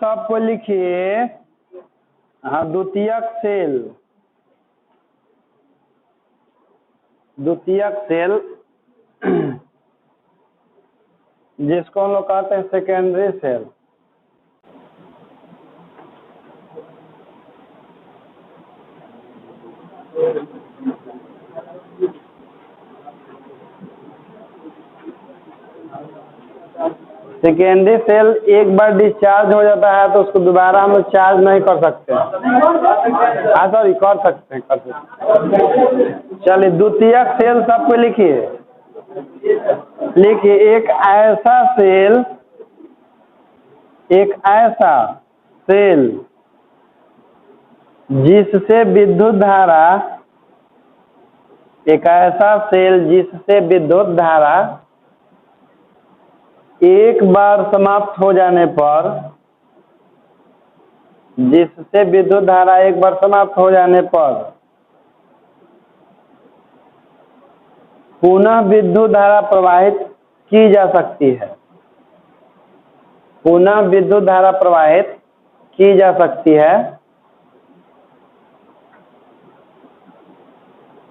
सब को लिखिए। हाँ, द्वितीयक सेल, द्वितीयक सेल जिसको हम लोग कहते हैं सेकेंडरी सेल। सेकेंडरी सेल एक बार डिस्चार्ज हो जाता है तो उसको दोबारा हम लोग चार्ज नहीं कर सकते। हाँ सॉरी, कर सकते हैं। चलिए, द्वितीयक सेल सबको लिखिए। एक ऐसा सेल, एक ऐसा सेल जिससे विद्युत धारा, एक ऐसा सेल जिससे विद्युत धारा एक बार समाप्त हो जाने पर, जिससे विद्युत धारा एक बार समाप्त हो जाने पर पुनः विद्युत धारा प्रवाहित की जा सकती है, पुनः विद्युत धारा प्रवाहित की जा सकती है,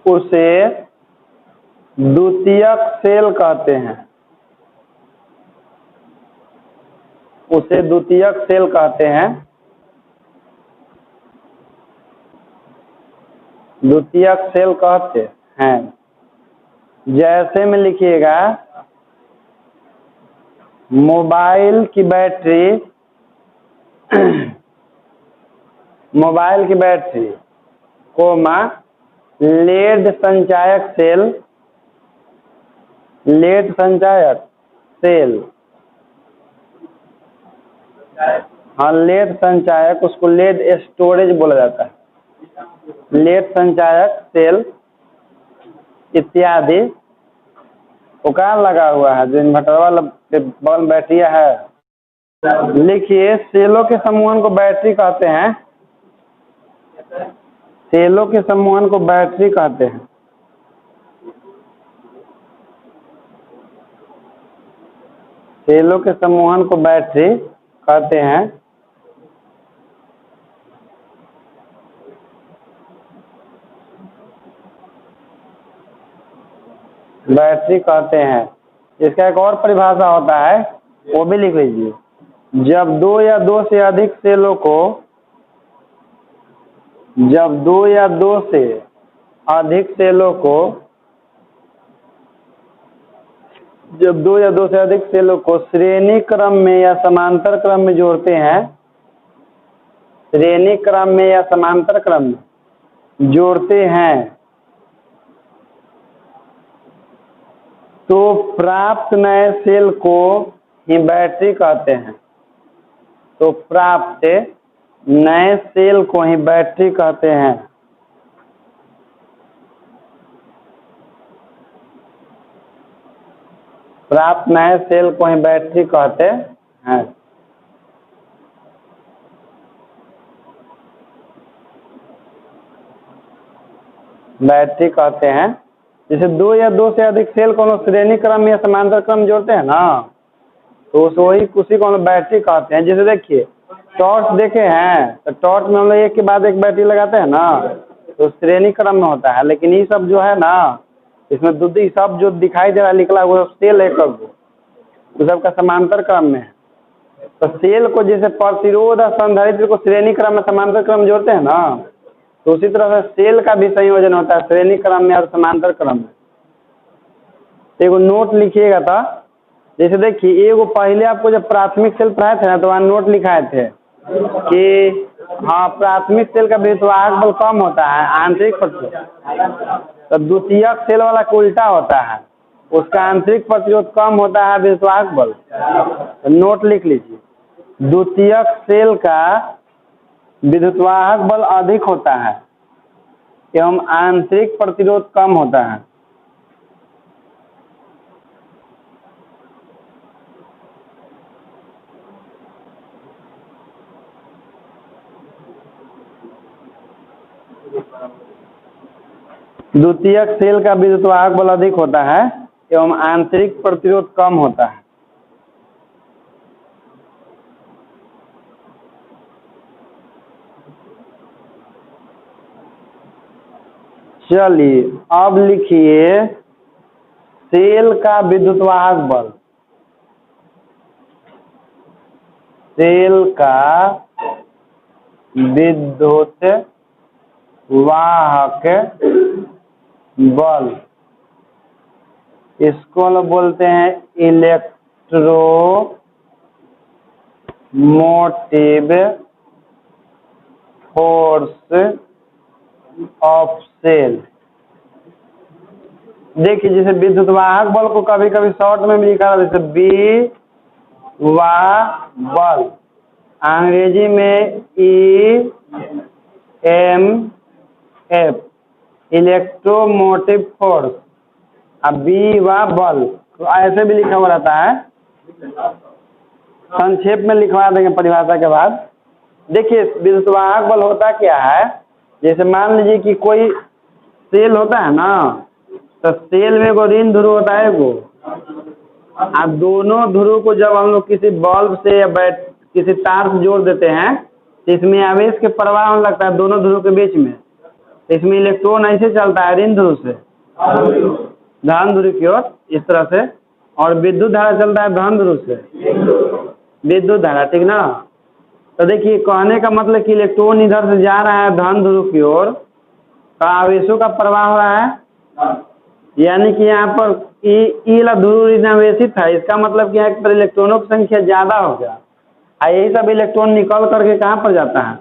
उसे द्वितीयक सेल कहते हैं। उसे द्वितीयक सेल कहते हैं। द्वितीयक सेल कहते हैं। जैसे में लिखिएगा, मोबाइल की बैटरी, मोबाइल की बैटरी कोमा लेड संचायक सेल, लेड संचायक सेल, हाँ लेड संचायक, उसको लेड स्टोरेज बोला जाता है। लेड संचायक सेल इत्यादि वो कहाँ लगा हुआ है, जो इन्वर्टर वाला बल्ब बैटरिया है। लिखिए, सेलों के समूहन को बैटरी कहते हैं। सेलों के समूहन को बैटरी कहते हैं। सेलों के समूहन को बैटरी कहते हैं। बैटरी कहते हैं। इसका एक और परिभाषा होता है, वो भी लिख लीजिए। जब दो या दो से अधिक सेलों को, जब दो या दो से अधिक सेलों को, जब दो या दो से अधिक सेलों को श्रेणी क्रम में या समांतर क्रम में जोड़ते हैं, श्रेणी क्रम में या समांतर क्रम में जोड़ते हैं, तो प्राप्त नए सेल को ही बैटरी कहते हैं। तो प्राप्त नए सेल को ही बैटरी कहते हैं। प्राप्त नए सेल को ही बैटरी कहते हैं। बैटरी कहते हैं। जैसे दो या दो से अधिक सेल को श्रेणी क्रम या समांतर क्रम जोड़ते हैं ना, तो उसी को हम लोग बैटरी कहते हैं। जैसे देखिए, टॉर्च देखे हैं, तो टॉर्च में हम लोग एक के बाद एक बैटरी लगाते हैं ना, तो श्रेणी क्रम में होता है। लेकिन ये सब जो है ना, इसमें दूसरी सब जो दिखाई दे रहा है निकला वो सेल है, कब वो सबका समांतर क्रम में है। तो सेल को जैसे प्रतिरोध और संधारित्र को श्रेणी क्रम में समांतर क्रम जोड़ते हैं ना, तो उसी तरह से सेल का भी संयोजन होता है श्रेणी क्रम में और समांतर क्रम में। एगो नोट लिखिएगा था। जैसे देखिए, एगो पहले आपको जब प्राथमिक सेल पढ़ाए थे ना, तो वहाँ नोट लिखाए थे कि हाँ, प्राथमिक सेल का विद्युतवाहक बल कम होता है, आंतरिक प्रतिरोध। तो द्वितीयक सेल वाला को उल्टा होता है, उसका आंतरिक प्रतिरोध कम होता है, विद्युतवाहक बल। तो नोट लिख लीजिए, द्वितीयक सेल का विद्युतवाहक बल अधिक होता है एवं आंतरिक प्रतिरोध कम होता है। द्वितीयक सेल का विद्युतवाहक बल अधिक होता है एवं आंतरिक प्रतिरोध कम होता है। चलिए अब लिखिए सेल का विद्युतवाहक बल। सेल का विद्युत वाहक बल, इसको लोग बोलते हैं इलेक्ट्रोमोटिव फोर्स ऑफ सेल। देखिए जैसे विद्युत वाहक बल को कभी कभी शॉर्ट में भी लिखा जाता है, जैसे बी वाह बल, अंग्रेजी में EMF इलेक्ट्रोमोटिव फोर्स, अब बी वाह बल तो ऐसे भी लिखा हुआ रहता है। संक्षेप में लिखवा देंगे परिभाषा के बाद। देखिए विद्युत वाहक बल होता क्या है, जैसे मान लीजिए कि कोई सेल होता है ना, तो सेल में एगो ऋण ध्रुव होता है एगो, अब दोनों ध्रुव को जब हम लोग किसी बल्ब से या किसी तार से जोड़ देते हैं तो इसमें आवेश के प्रवाह होने लगता है दोनों ध्रुव के बीच में। तो इसमें इलेक्ट्रॉन ऐसे चलता है ऋण ध्रुव से धन ध्रुव की ओर इस तरह से, और विद्युत धारा चलता है धन ध्रुव से विद्युत धारा, ठीक ना। तो देखिए कहने का मतलब कि इलेक्ट्रॉन इधर से जा रहा है धन ध्रुव की ओर, तो आवेशों का प्रवाह हो रहा है, यानी कि यहाँ पर ई ध्रुव ऋणावेशित है, इसका मतलब क्या है कि इलेक्ट्रॉनों की संख्या ज्यादा हो गया, यही सब इलेक्ट्रॉन निकल करके कहाँ पर जाता है,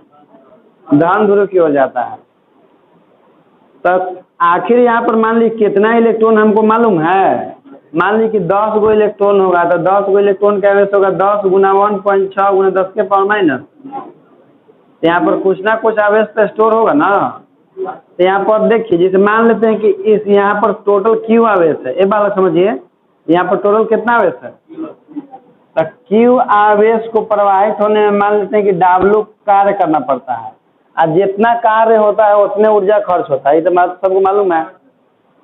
धन ध्रुव की ओर जाता है। तो आखिर यहाँ पर मान लीजिए कितना इलेक्ट्रॉन हमको मालूम है, मान लीजिए कि 10 गो इलेक्ट्रॉन होगा, तो 10 गो इलेक्ट्रॉन का आवेश होगा 10 गुना 1.6 गुना 10 के पावर माइनस, यहाँ पर कुछ ना कुछ आवेश तो स्टोर होगा ना। तो यहाँ पर देखिए जैसे मान लेते हैं कि इस यहाँ पर टोटल क्यू आवेश है, एक बात समझिए, यहाँ पर टोटल कितना आवेश है, तो क्यू आवेश को प्रवाहित होने में मान लेते हैं कि W कार्य करना पड़ता है, और जितना कार्य होता है उतने ऊर्जा खर्च होता है, ये तो सबको मालूम है।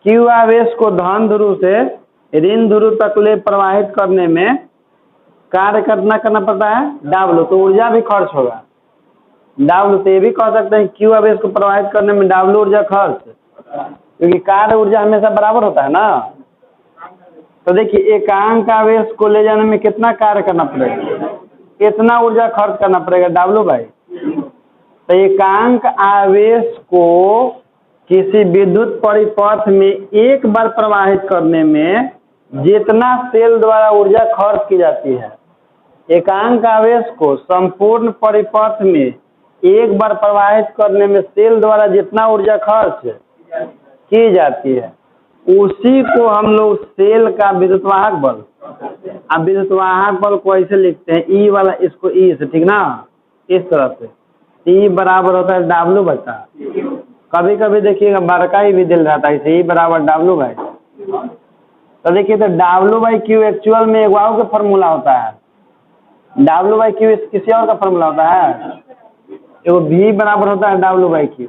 क्यू आवेश को धन ध्रुव से ऋण ध्रुव तक ले प्रवाहित करने में कार्य करना पड़ता है W, तो ऊर्जा भी खर्च होगा W। तो ये भी कह सकते हैं क्यू आवेश को प्रवाहित करने में W ऊर्जा खर्च, क्योंकि कार्य ऊर्जा हमेशा बराबर होता है ना। तो देखिए एकांक आवेश को ले जाने में कितना कार्य करना पड़ेगा, कितना ऊर्जा खर्च करना पड़ेगा W भाई। तो एकांक आवेश को किसी विद्युत परिपथ में एक बार प्रवाहित करने में जितना सेल द्वारा ऊर्जा खर्च की जाती है, एकांक आवेश को संपूर्ण परिपथ में एक बार प्रवाहित करने में सेल द्वारा जितना ऊर्जा खर्च की जाती है, उसी को हम लोग सेल का विद्युतवाहक बल। अब विद्युतवाहक बल को ऐसे लिखते हैं ई वाला, इसको ई से, ठीक ना, इस तरह से ई बराबर होता है W बटा, कभी कभी देखिएगा बड़का ही भी दिल रहता है, इसे ई बराबर W बाई। तो देखिए तो W बाई क्यू एक्चुअल में एक वाव का फॉर्मूला होता है, W बाई क्यू किसी और का फॉर्मूला होता है, वो V बराबर होता है W बाई क्यू,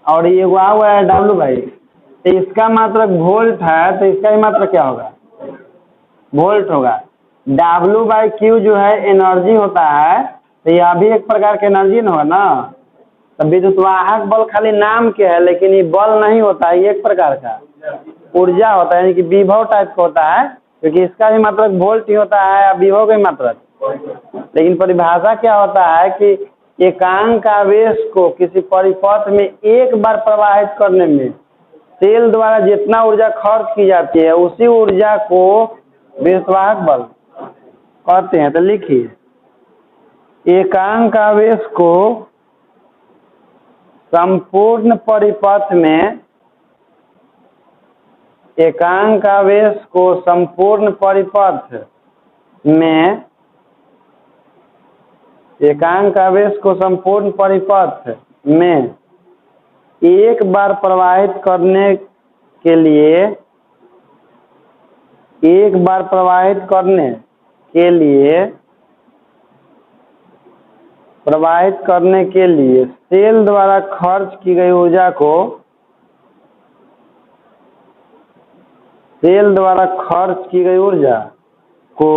और ये वाव है W बाई, तो इसका मात्रक वोल्ट है, तो इसका ही मात्रक क्या होगा, वोल्ट होगा। W बाई क्यू जो है एनर्जी होता है, तो यह भी एक प्रकार का एनर्जी होगा ना। तो विद्युतवाहक बल खाली नाम के है, लेकिन ये बल नहीं होता है, ये एक प्रकार का ऊर्जा होता है, यानी कि विभव टाइप का होता है, क्योंकि इसका भी मात्रक वोल्ट ही होता है, विभव का ही मात्रक। लेकिन परिभाषा क्या होता है कि एकांक आवेश को किसी परिपथ में एक बार प्रवाहित करने में सेल द्वारा जितना ऊर्जा खर्च की जाती है, उसी ऊर्जा को विद्युतवाहक बल कहते हैं। तो लिखिए एकांक आवेश को संपूर्ण परिपथ में, एकांक आवेश को संपूर्ण परिपथ में, एकांक आवेश को संपूर्ण परिपथ में एक बार प्रवाहित करने के लिए, एक बार प्रवाहित करने के लिए, प्रवाहित करने के लिए सेल द्वारा खर्च की गई ऊर्जा को, सेल द्वारा खर्च की गई ऊर्जा को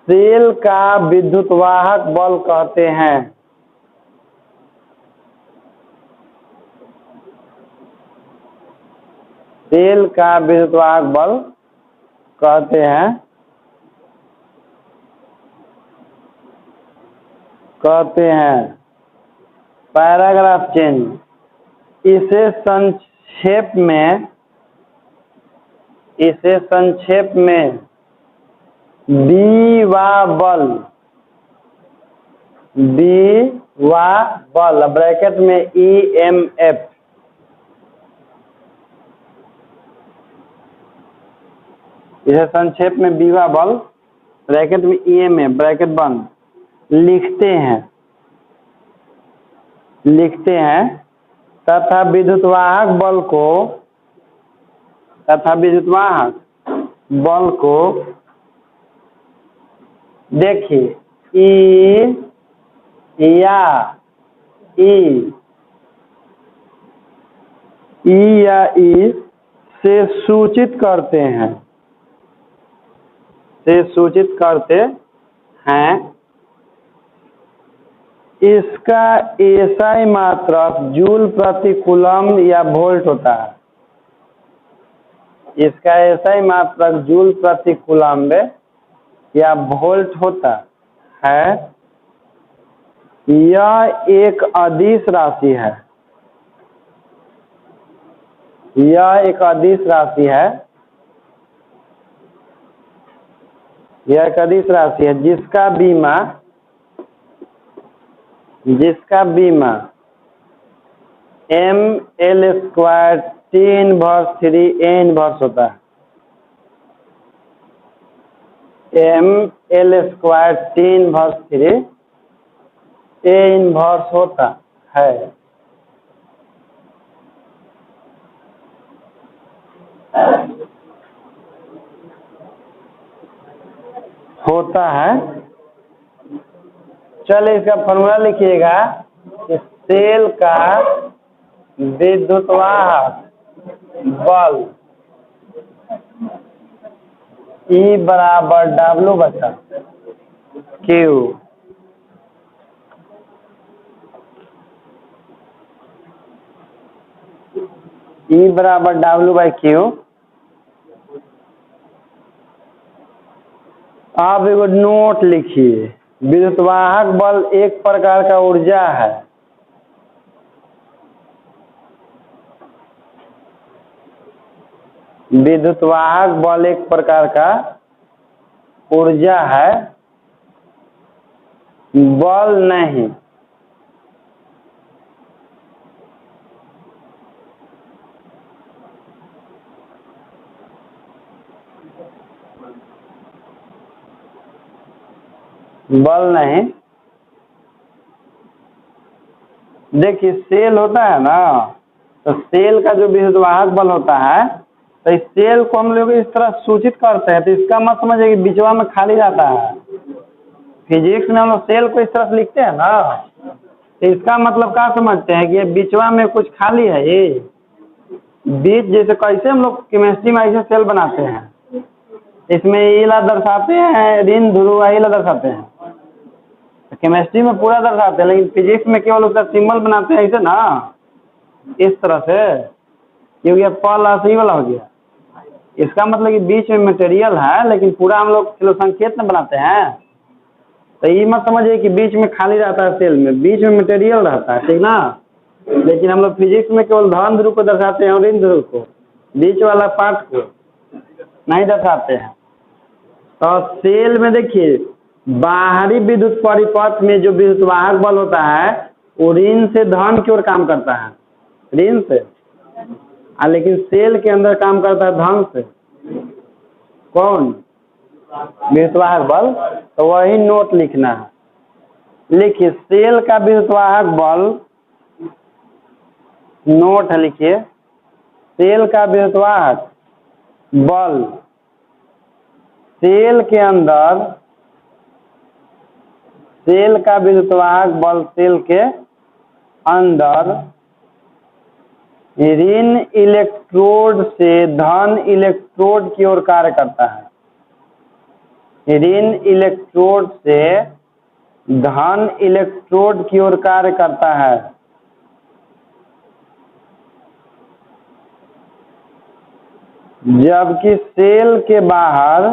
सेल का विद्युतवाहक बल कहते हैं। सेल का विद्युतवाहक बल कहते हैं पैराग्राफ चेंज। इसे संक्षेप में बी वा बल ब्रैकेट में EMF, इसे संक्षेप में बीवा बल ब्रैकेट में EMF ब्रैकेट बंद लिखते हैं तथा विद्युतवाहक बल को देखिए E या E से सूचित करते हैं इसका SI मात्रक जूल प्रति कूलम या वोल्ट होता है। इसका SI मात्रक जूल प्रति कूलम्ब या वोल्ट होता है। यह एक अदिश राशि है। यह एक अदिश राशि है जिसका बीमा mL² T⁻3 A इनवर्स होता है। mL² T⁻3 A इनवर्स होता है। चलिए इसका फॉर्मूला लिखिएगा कि सेल का विद्युतवाहक बल E बराबर W/Q। E बराबर W/Q। आप एक नोट लिखिए, विद्युतवाहक बल एक प्रकार का ऊर्जा है। विद्युतवाहक बल एक प्रकार का ऊर्जा है, बल नहीं। देखिए सेल होता है ना, तो सेल का जो विद्युतवाहक बल होता है, तो इस सेल को हम लोग इस तरह सूचित करते हैं। तो इसका मत समझिए कि बीचवा में खाली जाता है। फिजिक्स में हम लोग सेल को इस तरह से लिखते हैं ना, तो इसका मतलब क्या समझते हैं कि ये बीचवा में कुछ खाली है। ये बीच जैसे कैसे हम लोग केमिस्ट्री में ऐसे सेल बनाते हैं, इसमें इला दर्शाते हैं, ऋण ध्रुव इला दर्शाते हैं। केमिस्ट्री में पूरा दर्शाते हैं, लेकिन फिजिक्स में केवल उसका सिंबल बनाते हैं ऐसे ना, इस तरह से, क्योंकि +E वाला हो गया। इसका मतलब कि बीच में मटेरियल है, लेकिन पूरा हम लोग चलो संकेत में बनाते हैं। तो ये मत समझिए कि बीच में खाली रहता है सेल में, बीच में मटेरियल रहता है, ठीक ना। लेकिन हम लोग फिजिक्स में केवल धन ध्रुव को दर्शाते हैं और ऋण ध्रुव को, बीच वाला पार्ट को नहीं दर्शाते हैं। तो सेल में देखिए बाहरी विद्युत परिपथ में जो विद्युतवाहक बल होता है वो ऋण से धन की ओर काम करता है, ऋण से, लेकिन सेल के अंदर काम करता है धन से। कौन? विद्युतवाहक बल। तो वही नोट लिखना है। लिखिए सेल का विद्युतवाहक बल, नोट है लिखिए, सेल का विद्युतवाहक बल सेल के अंदर, सेल का विद्युतवाहक बल सेल के अंदर ऋण इलेक्ट्रोड से धन इलेक्ट्रोड की ओर कार्य करता है। ऋण इलेक्ट्रोड से धन इलेक्ट्रोड की ओर कार्य करता है। जबकि सेल के बाहर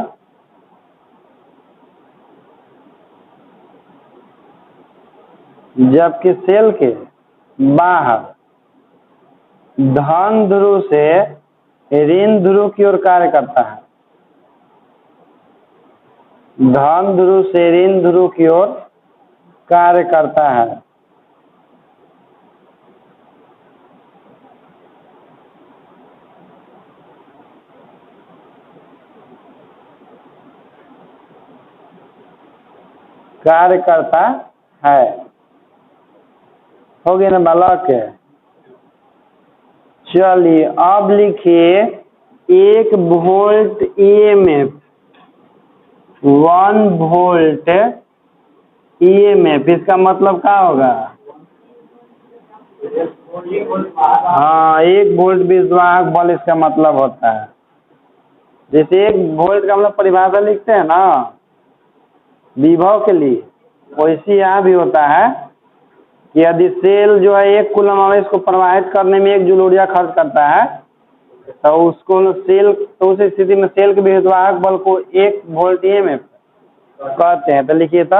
धन ध्रुव से ऋण ध्रुव की ओर कार्य करता है। धन ध्रुव से ऋण ध्रुव की ओर कार्य करता है। कार्य करता है। हो गया ना बालक? चलिए अब लिखिए 1 वोल्ट ईएमएफ, 1 वोल्ट ईएमएफ, इसका मतलब क्या होगा? हाँ, 1 वोल्ट विद्युत बल इसका मतलब होता है। जैसे 1 वोल्ट का हम लोग परिभाषा लिखते हैं ना विभव के लिए, वैसे यहाँ भी होता है कि यदि सेल जो है 1 कूलम आवेश को प्रवाहित करने में 1 जूल ऊर्जा खर्च करता है तो उसको उस स्थिति में सेल के विद्युत बल को 1 वोल्ट ईएमएफ कहते हैं। तो लिखिए तो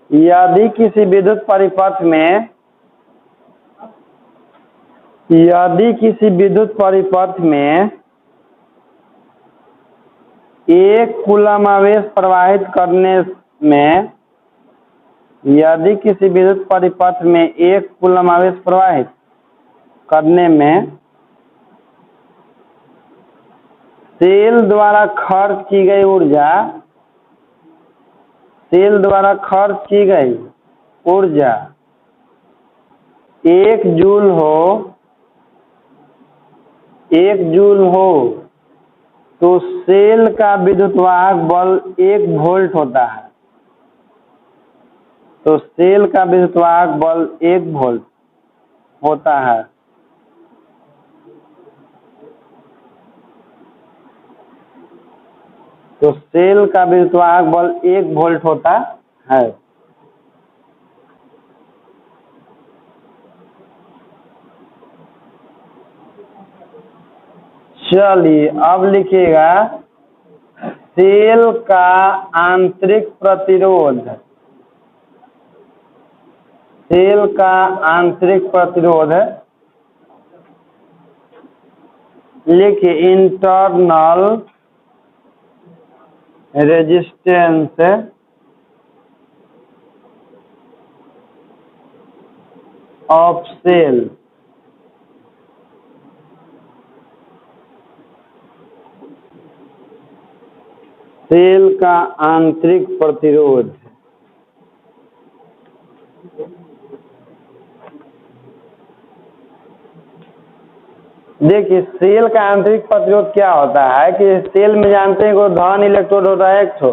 यदि किसी विद्युत परिपथ में 1 कूलम आवेश प्रवाहित करने में, यदि किसी विद्युत परिपथ में 1 कूलम आवेश प्रवाहित करने में सेल द्वारा खर्च की गई ऊर्जा 1 जूल हो तो सेल का विद्युतवाहक बल 1 वोल्ट होता है। तो सेल का विद्युतवाहक बल 1 वोल्ट होता है। तो सेल का विद्युतवाहक बल 1 वोल्ट होता है। चलिए अब लिखिएगा सेल का आंतरिक प्रतिरोध। सेल का आंतरिक प्रतिरोध लिखिए internal resistance of cell. Cell का आंतरिक प्रतिरोध देखिए सेल का आंतरिक प्रतिरोध क्या होता है कि सेल में जानते हैं कि धन इलेक्ट्रोड होता है एक ठो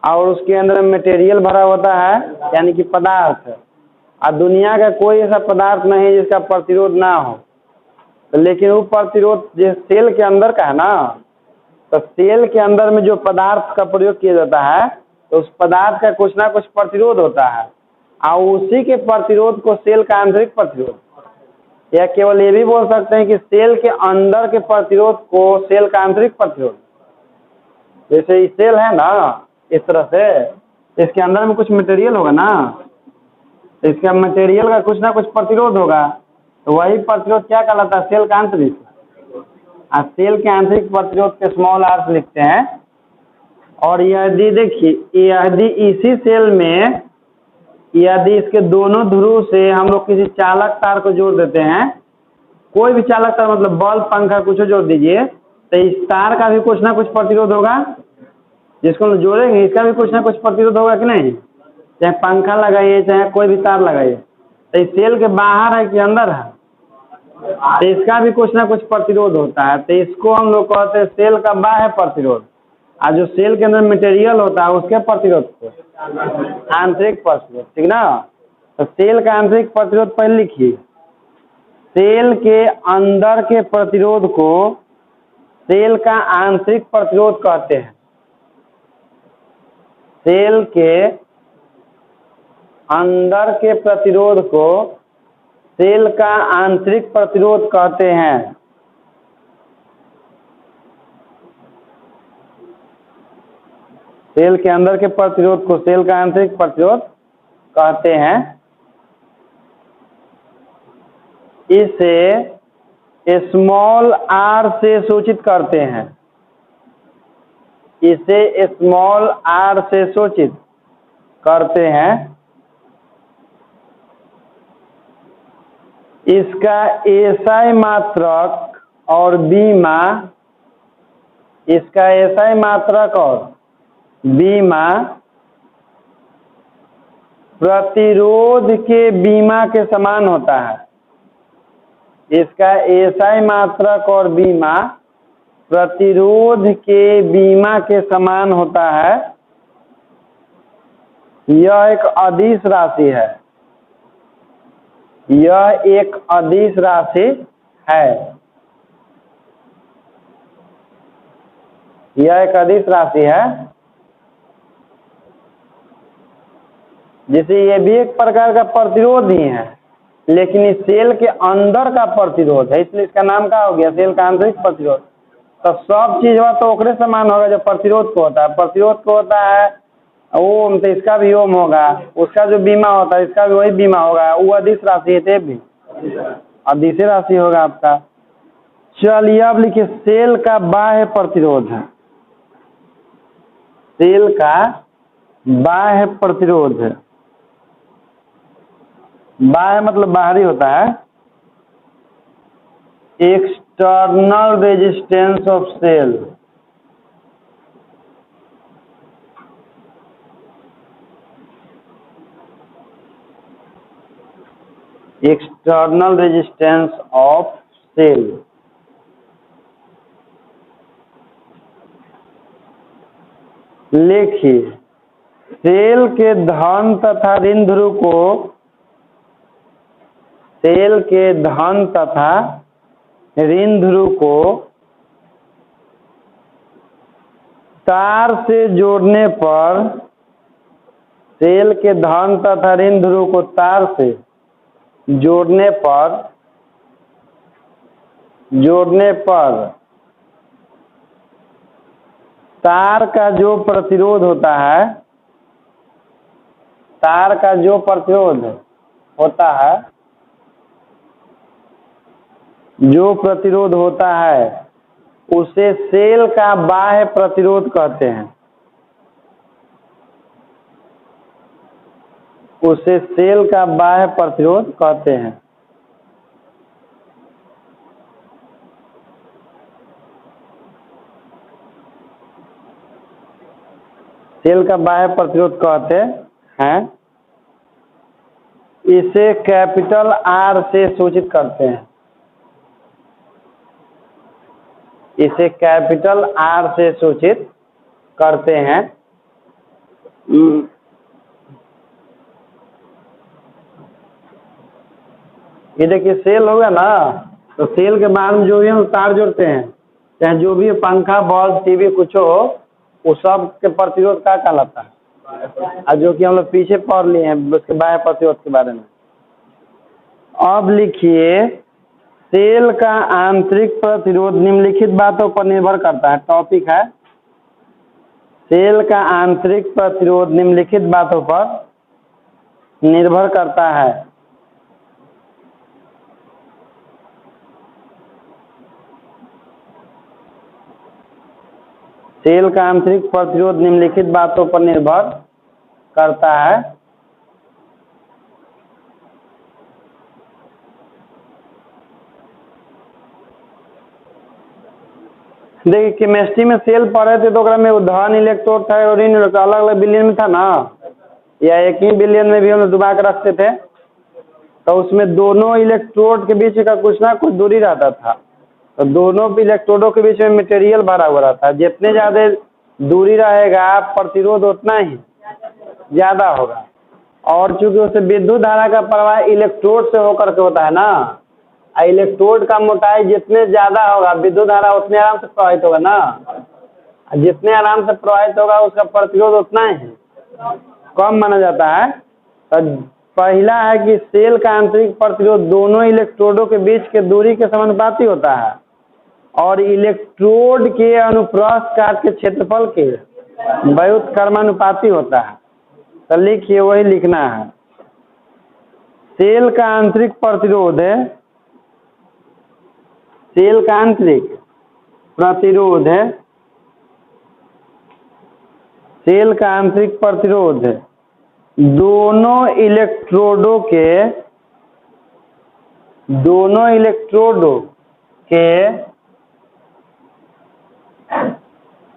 और उसके अंदर मटेरियल भरा होता है यानी कि पदार्थ। और दुनिया का कोई ऐसा पदार्थ नहीं है जिसका प्रतिरोध ना हो। तो लेकिन वो प्रतिरोध जो सेल के अंदर का है ना, तो सेल के अंदर में जो पदार्थ का प्रयोग किया जाता है तो उस पदार्थ का कुछ ना कुछ प्रतिरोध होता है और उसी के प्रतिरोध को सेल का आंतरिक प्रतिरोध, या केवल ये भी बोल सकते हैं कि सेल के अंदर के प्रतिरोध को सेल का आंतरिक प्रतिरोध। जैसे ये सेल है ना इस तरह से, इसके अंदर में कुछ मटेरियल होगा ना, इसका मटेरियल का कुछ ना कुछ प्रतिरोध होगा, तो वही प्रतिरोध क्या कहलाता है? सेल का आंतरिक। और सेल के आंतरिक प्रतिरोध के स्मॉल आर से लिखते हैं। और यदि देखिए यदि इसी सेल में यदि इसके दोनों ध्रुव से हम लोग किसी चालक तार को जोड़ देते हैं, कोई भी चालक तार मतलब बल्ब पंखा कुछ जोड़ दीजिए, तो इस तार का भी कुछ ना कुछ प्रतिरोध होगा। जिसको हम जोड़ेंगे इसका भी कुछ ना कुछ प्रतिरोध होगा कि नहीं? चाहे पंखा लगाइए चाहे कोई भी तार लगाइए, तो इस सेल के बाहर है कि अंदर है, तो इसका भी कुछ ना कुछ प्रतिरोध होता है। तो इसको हम लोग कहते हैं सेल का बाह्य प्रतिरोध। और जो सेल के अंदर मटेरियल होता है उसके प्रतिरोध को आंतरिक प्रतिरोध, ठीक ना? तो सेल का आंतरिक प्रतिरोध पहले लिखिए। सेल के अंदर के प्रतिरोध को सेल का आंतरिक प्रतिरोध कहते हैं। सेल के अंदर के प्रतिरोध को सेल का आंतरिक प्रतिरोध कहते हैं। सेल के अंदर के प्रतिरोध को सेल का आंतरिक प्रतिरोध कहते हैं। इसे स्मॉल आर से सूचित करते हैं। इसे स्मॉल आर से सूचित करते हैं। इसका एसआई मात्रक और बीमा, इसका एसआई मात्रक और बीमा प्रतिरोध के बीमा के समान होता है। इसका एसआई मात्रक और बीमा प्रतिरोध के बीमा के समान होता है। यह एक अदिश राशि है। यह एक अदिश राशि है। यह एक अदिश राशि है। जैसे ये भी एक प्रकार का प्रतिरोध ही है, लेकिन इस सेल के अंदर का प्रतिरोध है, इसलिए इसका नाम क्या हो गया, सेल का आंतरिक प्रतिरोध। तो सब चीज हुआ तो ओकरे समान होगा जो प्रतिरोध को होता है। प्रतिरोध को होता है ओम, तो इसका भी ओम होगा। उसका जो बीमा होता है इसका भी वही बीमा होगा। वो अदिश राशि है, भी अदिश राशि होगा आपका। चलिए अब लिखिए सेल का बाह्य प्रतिरोध है। सेल का बाह्य प्रतिरोध है। बाह्य मतलब बाहरी होता है। External resistance of cell. External resistance of cell. लिखिए सेल के धन तथा ऋण ध्रुव को, सेल के धन तथा ऋण ध्रुव को तार से जोड़ने पर, सेल के धन तथा ऋण ध्रुव को तार से जोड़ने पर तार का जो प्रतिरोध होता है, तार का जो प्रतिरोध होता है, जो प्रतिरोध होता है उसे सेल का बाह्य प्रतिरोध कहते हैं। उसे सेल का बाह्य प्रतिरोध कहते हैं। सेल का बाह्य प्रतिरोध कहते हैं। इसे कैपिटल आर से सूचित करते हैं। इसे कैपिटल आर से सूचित करते हैं। ये देखिए सेल होगा ना, तो सेल के बाहर में जो भी हम तार जोड़ते हैं, चाहे जो भी पंखा, बल्ब, टीवी कुछ हो, वो सब के प्रतिरोध क्या कहलाता है, और जो कि हम लोग पीछे पढ़ लिए हैं उसके बाह्य प्रतिरोध के बारे में। अब लिखिए सेल का आंतरिक प्रतिरोध निम्नलिखित बातों पर निर्भर करता है। टॉपिक है सेल का आंतरिक प्रतिरोध निम्नलिखित बातों पर निर्भर करता है। सेल का आंतरिक प्रतिरोध निम्नलिखित बातों पर निर्भर करता है। देखिए केमिस्ट्री में सेल पढ़े थे तो में धन इलेक्ट्रोड था और ऋण इलेक्ट्रोड अलग अलग बिलियन में था ना, या एक ही बिलियन में भी हम डुबा के रखते थे, तो उसमें दोनों इलेक्ट्रोड के बीच का कुछ ना कुछ दूरी रहता था। तो दोनों इलेक्ट्रोडों के बीच में मटेरियल भरा हुआ रहता है। जितने ज़्यादा दूरी रहेगा प्रतिरोध उतना ही ज़्यादा होगा। और चूंकि उससे विद्युत धारा का प्रवाह इलेक्ट्रोड से होकर के होता है ना, इलेक्ट्रोड का मोटाई जितने ज़्यादा होगा विद्युत धारा उतने आराम से प्रवाहित होगा ना, जितने आराम से प्रवाहित होगा उसका प्रतिरोध उतना ही कम माना जाता है। तो पहला है कि सेल का आंतरिक प्रतिरोध दोनों इलेक्ट्रोडों के बीच के दूरी के समानुपाती होता है और इलेक्ट्रोड के अनुप्रस्थ काट के क्षेत्रफल के व्युत्क्रमानुपाती होता है। तो लिखिए, वही लिखना है। सेल का आंतरिक प्रतिरोध है, सेल का आंतरिक प्रतिरोध है, सेल का आंतरिक प्रतिरोध है दोनों इलेक्ट्रोडों के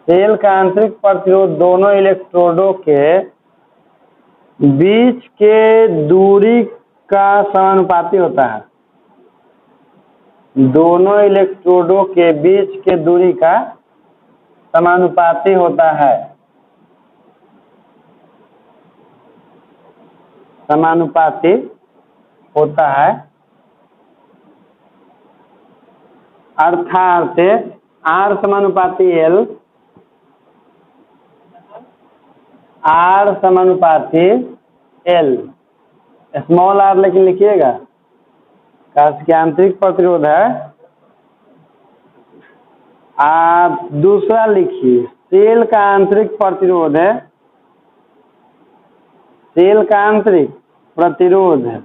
सेल का आंतरिक प्रतिरोध दोनों इलेक्ट्रोडों के बीच के दूरी का समानुपाती होता है। दोनों इलेक्ट्रोडों के बीच के दूरी का समानुपाती होता है। समानुपाती होता है अर्थात R समानुपाती L, R समानुपाती L, स्मॉल r लेकिन लिखिएगा, इसकी आंतरिक प्रतिरोध है। आप दूसरा लिखिए, सेल का आंतरिक प्रतिरोध है, सेल का आंतरिक प्रतिरोध है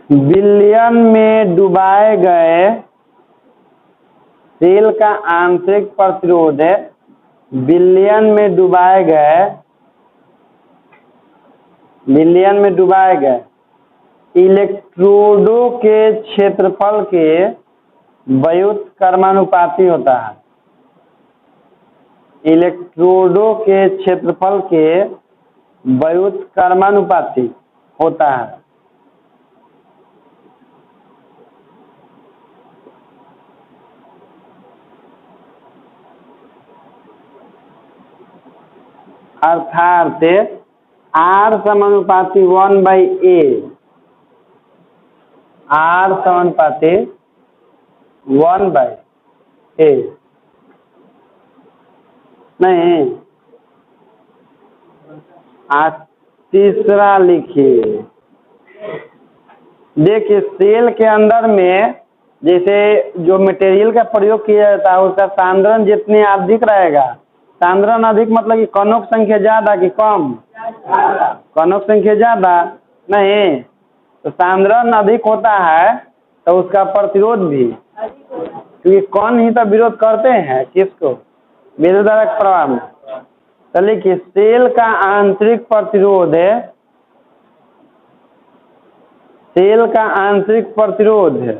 विलयन में डुबाए गए, सेल का आंतरिक प्रतिरोध है विलयन में डुबाए गए इलेक्ट्रोडों के क्षेत्रफल के व्युत्क्रमानुपाती होता है। इलेक्ट्रोडों के क्षेत्रफल के व्युत्क्रमानुपाती होता है। अर्थात R समानुपाती 1/A, R समानुपाती 1/A नहीं। आप तीसरा लिखिए, देखिए सेल के अंदर में जैसे जो मटेरियल का प्रयोग किया जाता है उसका सांद्रण जितनी अधिक रहेगा, सांद्रण अधिक मतलब कि कणों की संख्या ज्यादा कि कम, कणों की संख्या ज्यादा नहीं, तो सांद्रण अधिक होता है तो उसका प्रतिरोध भी, क्योंकि कण ही तो विरोध करते हैं किसको, विद्युत प्रवाह में। तो लिखिए, सेल का आंतरिक प्रतिरोध है, सेल का आंतरिक प्रतिरोध है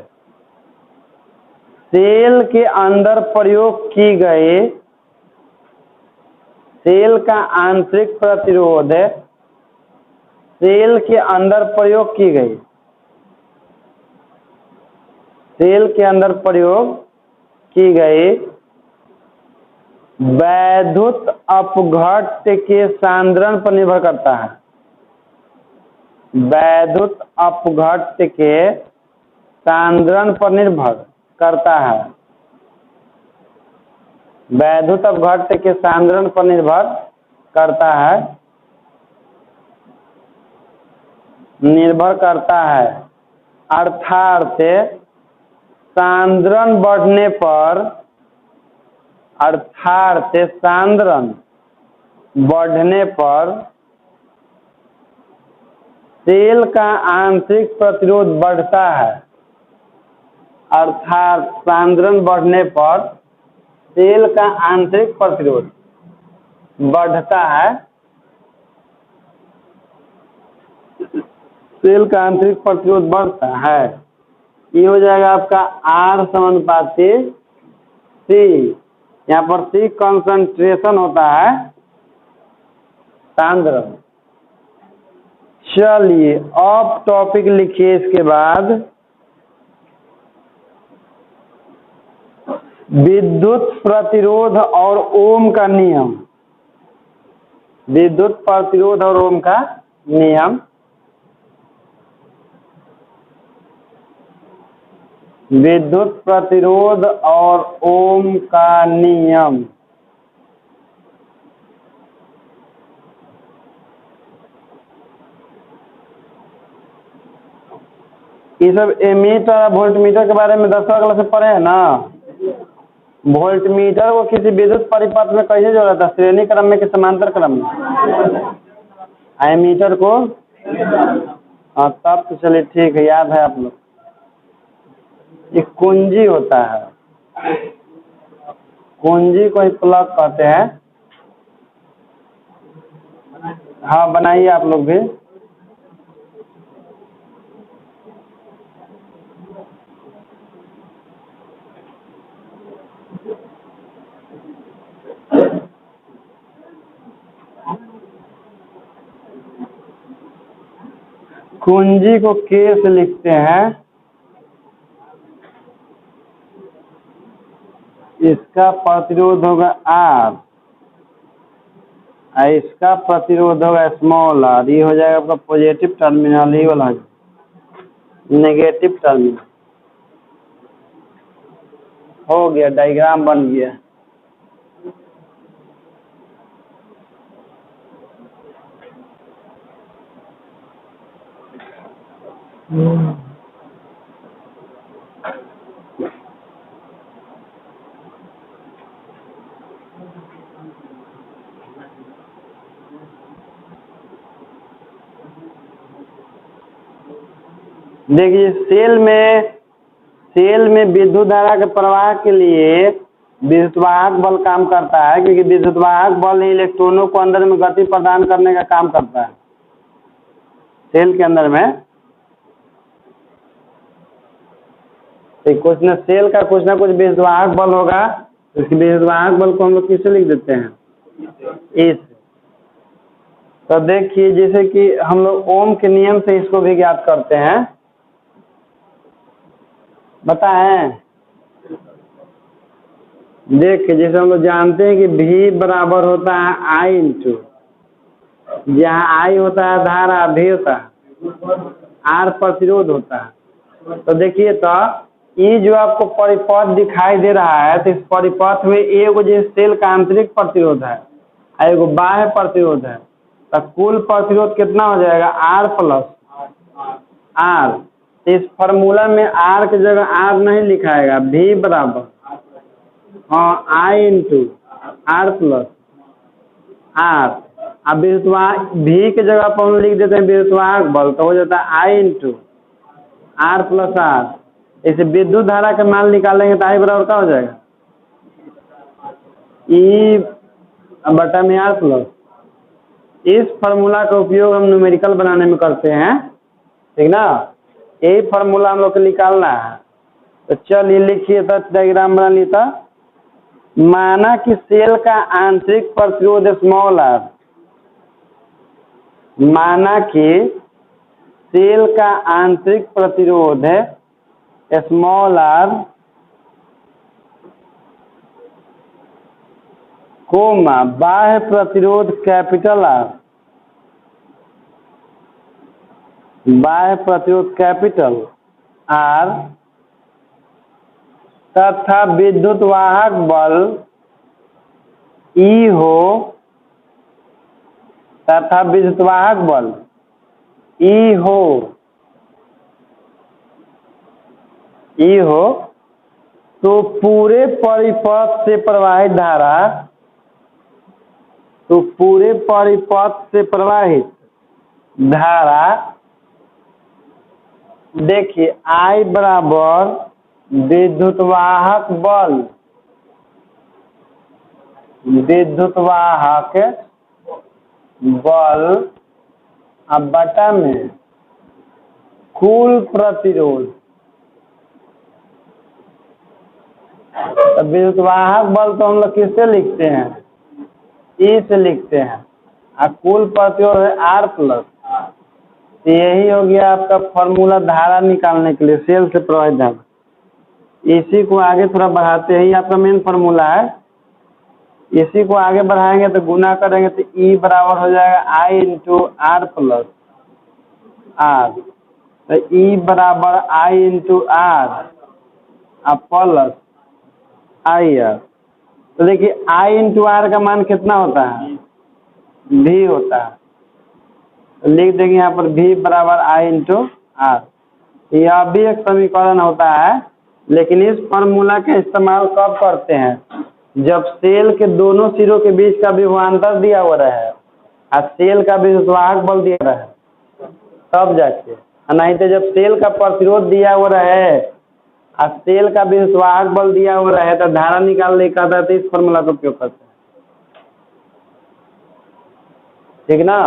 सेल के अंदर प्रयोग की गई, सेल का आंतरिक प्रतिरोध है सेल के अंदर प्रयोग की गई, सेल के अंदर प्रयोग की गई वैद्युत अपघट्य के सांद्रण पर निर्भर करता है। वैद्युत अपघट्य के सांद्रण पर निर्भर करता है। वैद्युत अपघट्य के सांद्रण पर निर्भर करता है, निर्भर करता है। अर्थात सांद्रण बढ़ने पर, अर्थात सांद्रण बढ़ने पर सेल का आंतरिक प्रतिरोध बढ़ता है। अर्थात सांद्रण बढ़ने पर सेल का आंतरिक प्रतिरोध बढ़ता है। सेल का आंतरिक प्रतिरोध बढ़ता है। ये हो जाएगा आपका R समानुपाती C। यहाँ पर C कंसंट्रेशन होता है, सांद्रण। चलिए अब टॉपिक लिखिए इसके बाद, विद्युत प्रतिरोध और ओम का नियम। विद्युत प्रतिरोध और ओम का नियम। विद्युत प्रतिरोध और ओम का नियम। ये सब एमीटर और वोल्टमीटर के बारे में 10वीं क्लास में पढ़े हैं ना। वोल्ट मीटर को किसी विद्युत परिपथ में कैसे जोड़ा था, श्रेणी क्रम में कि समांतर क्रम में? एमीटर को, हाँ तब तो चलिए ठीक है, याद है आप लोग। ये कुंजी होता है, कुंजी को ही प्लग कहते हैं। हाँ बनाइए आप लोग भी। कुंजी को के से लिखते हैं, इसका प्रतिरोध होगा आर, इसका प्रतिरोध होगा स्मॉल आर। ये हो जाएगा आपका पॉजिटिव टर्मिनल, ये वाला नेगेटिव टर्मिनल। हो गया, डायग्राम बन गया। देखिए सेल में विद्युत धारा के प्रवाह के लिए विद्युतवाहक बल काम करता है, क्योंकि विद्युतवाहक बल इलेक्ट्रॉनों को अंदर में गति प्रदान करने का काम करता है। सेल के अंदर में सेल का कुछ ना कुछ विद्युतवाहक बल होगा। इसके विद्युतवाहक बल को हम लोग किससे लिख देते हैं, इस। तो देखिए जैसे कि हम लोग ओम के नियम से इसको भी ज्ञात करते हैं, बताएं। देखिए जैसे हम लोग जानते हैं कि V बराबर होता है I इंटू, जहाँ I होता है धारा, V होता है R प्रतिरोध होता है। तो देखिए तो ये जो आपको परिपथ दिखाई दे रहा है, तो इस परिपथ में एगो जो सेल का आंतरिक प्रतिरोध है, एगो बाह्य प्रतिरोध है, तो कुल प्रतिरोध कितना हो जाएगा, R प्लस R। इस फार्मूला में R की जगह R नहीं लिखाएगा, V बराबर हाँ I into R plus R। अब विद्युतवाहक V की जगह पर हम लिख देते हैं विद्युतवाहक बल, तो हो जाता है I into R plus R। इसे विद्युत धारा का मान निकालेंगे तो I बराबर क्या हो जाएगा, E बटा में R प्लस। इस फार्मूला का उपयोग हम न्यूमेरिकल बनाने में करते हैं, ठीक ना। यही फार्मूला हम लोग को निकालना है। तो चलिए लिखिए, तो डायग्राम बना लिए। था माना कि सेल का आंतरिक प्रतिरोध स्मॉल आर, माना कि सेल का आंतरिक प्रतिरोध है स्मॉल आर, कोमा बाह्य प्रतिरोध कैपिटल आर, बाह्य प्रतिरोध कैपिटल आर, तथा विद्युत वाहक बल E हो, तथा विद्युत वाहक बल E हो, तो पूरे परिपथ से प्रवाहित धारा, तो पूरे परिपथ से प्रवाहित धारा, देखिए I बराबर विद्युत वाहक बल, विद्युत वाहक बल अब बटा में कुल प्रतिरोध। विद्युत वाहक बल तो हम लोग किससे लिखते हैं, E से लिखते हैं, और कुल प्रतिरोध है R प्लस। तो यही हो गया आपका फॉर्मूला धारा निकालने के लिए, सेल से प्रवाहित धारा। इसी को आगे थोड़ा बढ़ाते हैं, ये आपका मेन फार्मूला है। इसी को आगे बढ़ाएंगे तो गुना करेंगे तो E बराबर हो जाएगा I into R plus R। तो E बराबर I into R plus IR। तो देखिए I इंटू R का मान कितना होता है, V होता है। तो लिख देंगे यहाँ पर V बराबर I इंटू R। यह भी एक समीकरण होता है लेकिन इस फार्मूला का इस्तेमाल कब करते हैं? जब सेल के दोनों सिरों के बीच का विभवांतर दिया हुआ रहे और सेल का विद्युत्वाहक बल दिया रहे, तब जाके। नहीं तो जब सेल का प्रतिरोध दिया हुआ रहे और सेल का विद्युत्वाहक बल दिया हुआ रहे तो धारा निकालने का था, तो इस फार्मूला का उपयोग करते हैं। ठीक ना?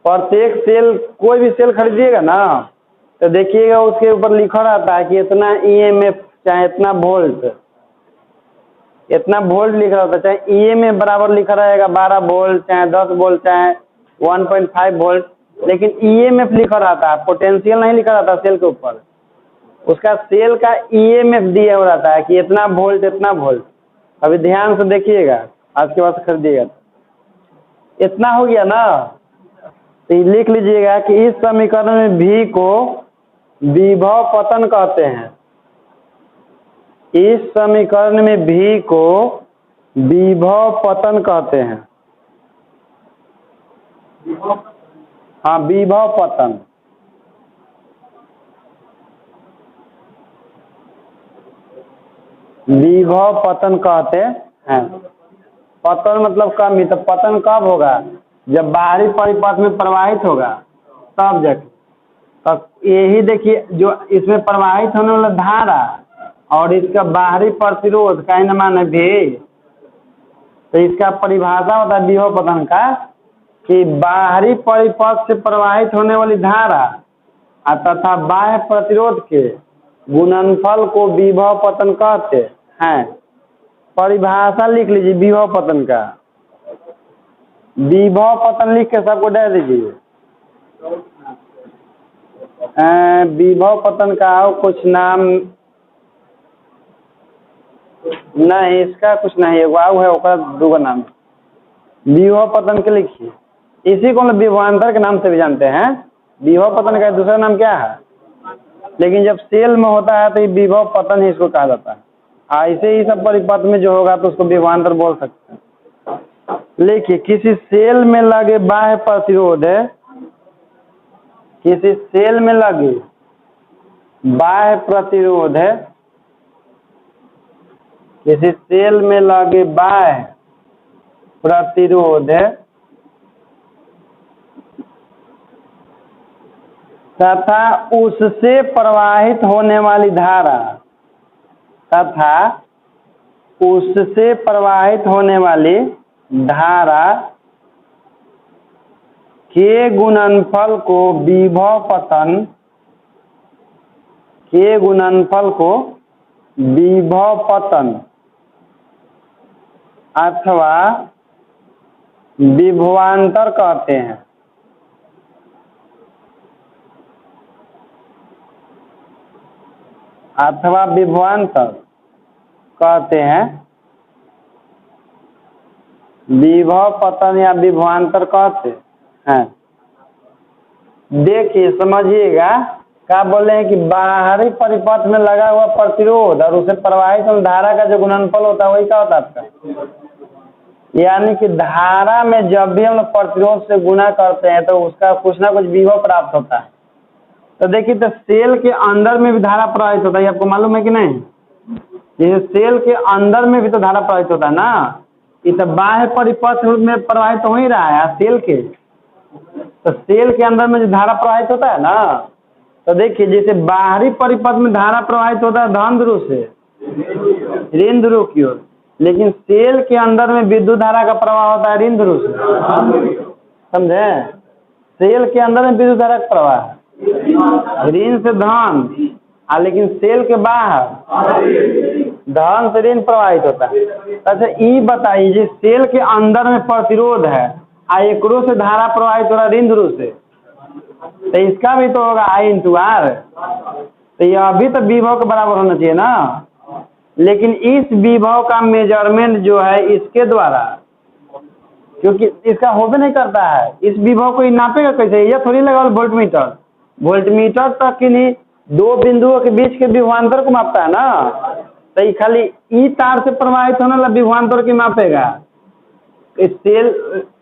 प्रत्येक सेल, कोई भी सेल खरीदिएगा ना तो देखिएगा उसके ऊपर लिखा रहता है कि इतना EMF चाहे इतना वोल्ट लिखा रहता है। चाहे EMF बराबर लिखा रहेगा 12 वोल्ट, चाहे 10 वोल्ट, चाहे 1.5 वोल्ट, लेकिन EMF लिखा रहता है, पोटेंशियल नहीं लिखा रहता सेल के ऊपर। उसका सेल का EMF दिया हुआ रहता है कि इतना वोल्ट इतना वोल्ट। अभी ध्यान से देखिएगा, आज के बाद खरीदिएगा। इतना हो गया ना, तो लिख लीजिएगा कि इस समीकरण में V को विभव पतन कहते हैं। इस समीकरण में V को विभव पतन कहते हैं। हाँ, विभव पतन। विभव पतन कहते हैं। पतन मतलब कमी, तो पतन कब होगा? जब बाहरी परिपथ में प्रवाहित होगा तब जाके। तब यही देखिए, जो इसमें प्रवाहित होने वाला धारा और इसका बाहरी प्रतिरोध का मान है V, तो इसका परिभाषा होता है विभव पतन का कि बाहरी परिपथ से प्रवाहित होने वाली धारा तथा बाह्य प्रतिरोध के गुणनफल को विभव पतन कहते हैं। परिभाषा लिख लीजिए विभव पतन का। विभव पतन लिख के सबको दे दीजिए। विभव पतन का कुछ नाम नहीं, इसका कुछ नहीं है, वाव है ओका दूसरा नाम। विभव पतन के लिखिए। इसी को हम विभवांतर के नाम से भी जानते हैं। विभव पतन का दूसरा नाम क्या है? लेकिन जब सेल में होता है तो ये विभव पतन ही इसको कहा जाता है। ऐसे ही सब परिपथ में जो होगा तो उसको विभवांतर बोल सकते हैं। देखिए, किसी सेल में लगे बाह्य प्रतिरोध है, किसी सेल में लगे बाह्य प्रतिरोध है, किसी सेल में लगे बाह्य प्रतिरोध है तथा उससे प्रवाहित होने वाली धारा के गुणनफल को विभव पतन अथवा विभवांतर कहते हैं। अथवा विभवांतर कहते हैं। विभव पतन या विभवांतर कहते हैं। देखिए, समझिएगा, क्या बोले हैं कि बाहरी परिपथ में लगा हुआ प्रतिरोध और उसे प्रवाहित धारा का जो गुणनफल होता है वही क्या होता है आपका? यानी कि धारा में जब भी हम लोग प्रतिरोध से गुणा करते हैं तो उसका कुछ ना कुछ विभव प्राप्त होता है। तो देखिए, तो सेल के अंदर में भी धारा प्रवाहित होता है, आपको मालूम है कि नहीं? ये सेल के अंदर में भी तो धारा प्रवाहित होता है ना। ये तो बाह्य परिपथ में प्रवाहित हो ही रहा है सेल के। तो सेल के अंदर में जो धारा प्रवाहित होता है ना, तो देखिए, जैसे बाहरी परिपथ में धारा प्रवाहित होता है धन ध्रुव से ऋण ध्रुव की ओर, लेकिन सेल के अंदर में विद्युत धारा का प्रवाह होता है ऋण ध्रुव से। समझे? सेल के अंदर में विद्युत धारा का प्रवाह ऋण से धन, लेकिन सेल के बाहर धन से ऋण प्रवाहित होता है। अच्छा, ये बताइए, सेल के अंदर में प्रतिरोध है एकरो से धारा प्रवाहित हो रहा है ऋण ध्रुव से, तो इसका भी तो होगा I × R। तो यह अभी तो विभव के बराबर होना चाहिए ना। लेकिन इस विभव का मेजरमेंट जो है इसके द्वारा, क्योंकि इसका होबे नहीं करता है, इस विभव को नापेगा कैसे? यह थोड़ी लगा वोल्टमीटर तक कि नहीं, दो बिंदुओं के बीच के विभवांतर को मापता है ना। तो ये खाली ई तार से प्रवाहित होने वाला विभवांतर की मापेगा। इस सेल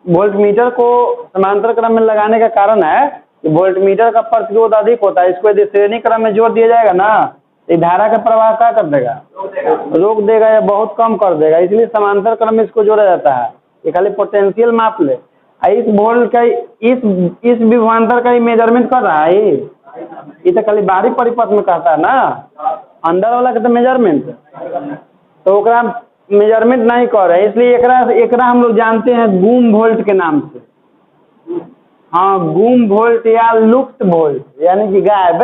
वोल्टमीटर को समांतर क्रम में लगाने का कारण है कि वोल्टमीटर का प्रतिरोध अधिक होता है। इसको यदि श्रेणी क्रम में जोड़ दिया जाएगा ना, ये धारा का प्रवाह क्या कर देगा, रोक देगा या बहुत कम कर देगा, इसलिए समांतर क्रम में इसको जोड़ा जाता है। ये खाली पोटेंशियल माप ले, इस वोल्ट का इस विभवांतर का ही मेजरमेंट कर रहा है। ये तो खाली बाहरी परिपथ में कहता है ना, अंदर वाला का तो मेजरमेंट, तो ओकरा मेजरमेंट नहीं कर रहे, इसलिए एकरा हम लोग जानते हैं गुम वोल्ट के नाम से। हाँ, गुम वोल्ट या लुप्त वोल्ट, यानी कि गायब,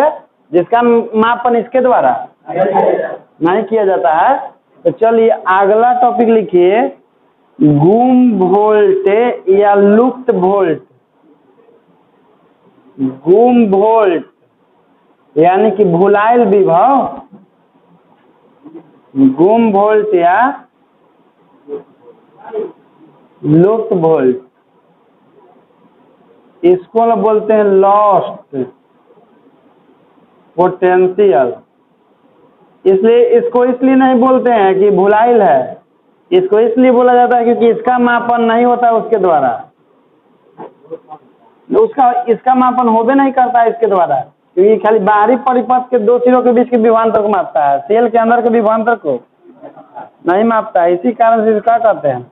जिसका मापन इसके द्वारा नहीं किया जाता है। तो चलिए अगला टॉपिक लिखिए, गुम वोल्ट या लुप्त वोल्ट। गुम वोल्ट यानी कि भुलायल विभव, गुम वोल्ट या लुप्त वोल्ट, इसको लोग बोलते हैं लॉस्ट पोटेंशियल। इसलिए इसको इसलिए नहीं बोलते हैं कि भुलाइल है, इसको इसलिए बोला जाता है क्योंकि इसका मापन नहीं होता उसके द्वारा, इसका मापन होबे नहीं करता है इसके द्वारा, क्योंकि खाली बाहरी परिपथ के दो सिरों के बीच के विभवांतर को मापता है, सेल के अंदर के विभवांतर को नहीं मापता है। इसी कारण से क्या कहते हैं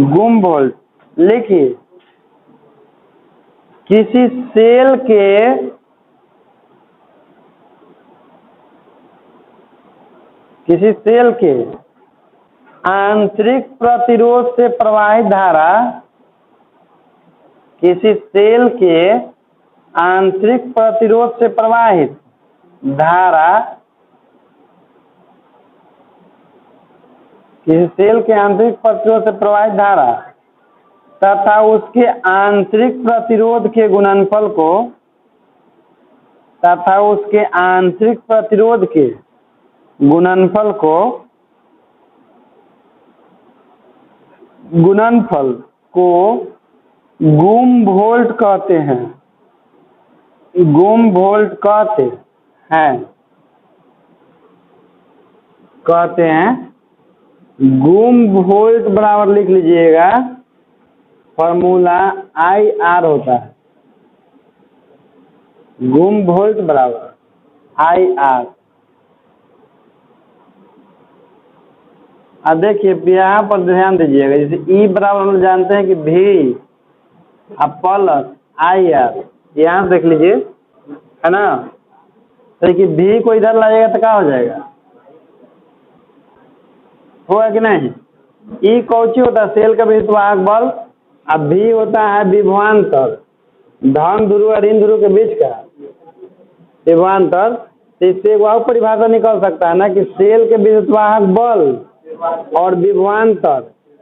गुम वोल्ट। लिखिए, किसी सेल के आंतरिक प्रतिरोध से प्रवाहित धारा, किसी सेल के आंतरिक प्रतिरोध से प्रवाहित धारा, किसी सेल के आंतरिक प्रतिरोध से प्रवाहित धारा तथा उसके आंतरिक प्रतिरोध के गुणनफल को, तथा उसके आंतरिक प्रतिरोध के गुणनफल को गुम वोल्ट कहते हैं। गुम वोल्ट कहते हैं। गुम वोल्ट बराबर लिख लीजिएगा, फॉर्मूला IR होता है, गुम वोल्ट बराबर IR। अब देखिए यहाँ पर ध्यान दीजिएगा, जैसे E बराबर हम लोग जानते हैं कि V प्लस IR, यहाँ देख लीजिए है ना। तो देखिए V को इधर लाइएगा तो क्या हो जाएगा, होगा कि नहीं। E कौची होता है, सेल का विद्युत वाहक बल, अब V होता है विभवांतर, धन ध्रुव और ऋण ध्रुव के बीच का विभवांतर। तो इससे एक और परिभाषा निकल सकता है ना कि सेल के विद्युत वाहक बल और विभवांतर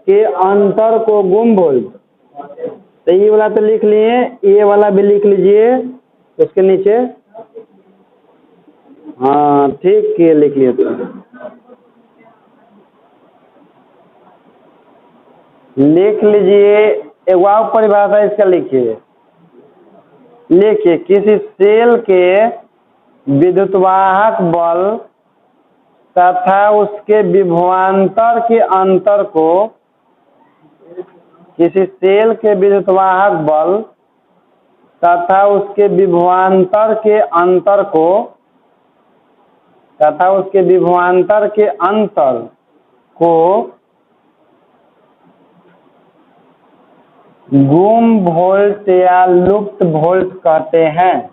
के अंतर को गुम वोल्ट। तो ये वाला तो लिख लिए, ये वाला भी लिख लीजिए उसके नीचे। हाँ ठीक है, लिख लिए। तो लिख लीजिए, एक और परिभाषा इसका लिखिए। किसी सेल के विद्युतवाहक बल तथा उसके विभवांतर के अंतर को, किसी सेल के विद्युतवाहक बल तथा उसके विभवांतर के अंतर को, तथा उसके विभवांतर के अंतर को गुम वोल्ट या लुप्त वोल्ट कहते हैं।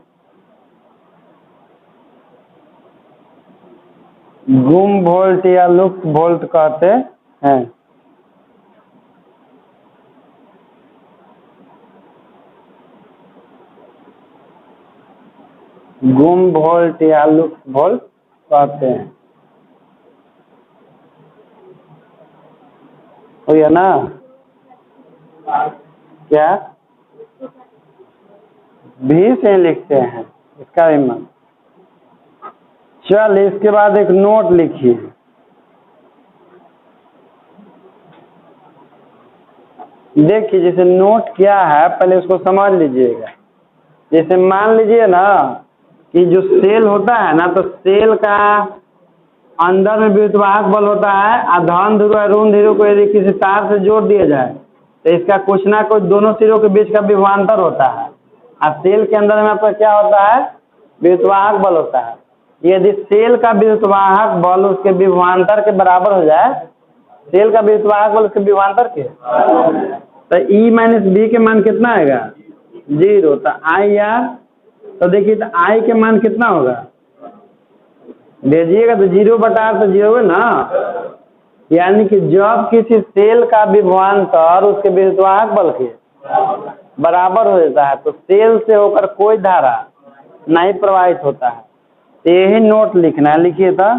गुम वोल्ट या लुप्त वोल्ट कहते हैं। गुम वोल्ट या लुप्त वोल्ट कहते हैं। हो गया ना, क्या भी से लिखते हैं इसका भी मन। चल इसके बाद एक नोट लिखिए। देखिए जैसे नोट क्या है पहले उसको समझ लीजिएगा। जैसे मान लीजिए ना कि जो सेल होता है ना, तो सेल का अंदर में विद्युतवाहक बल होता है, और धन ध्रुव और ऋण ध्रुव को यदि किसी तार से जोड़ दिया जाए तो इसका कुछ ना कुछ दोनों सिरों के बीच का विभवांतर होता है। और सेल के अंदर में आपका क्या होता है, विद्युतवाहक बल होता है। यदि सेल का विद्युतवाहक बल उसके विभवांतर के बराबर हो जाए, सेल का विद्युतवाहक बल उसके विभवांतर के, तो E माइनस बी के मान कितना आएगा? 0। तो आई आर, तो देखिए तो आई के मान कितना होगा, भेजिएगा तो 0/r तो 0 है ना। यानी कि जब किसी सेल का विभवांतर उसके विद्युतवाहक बल के बराबर हो जाता है तो सेल से होकर कोई धारा नहीं प्रवाहित होता है। तो यही नोट लिखना है, लिखिए था।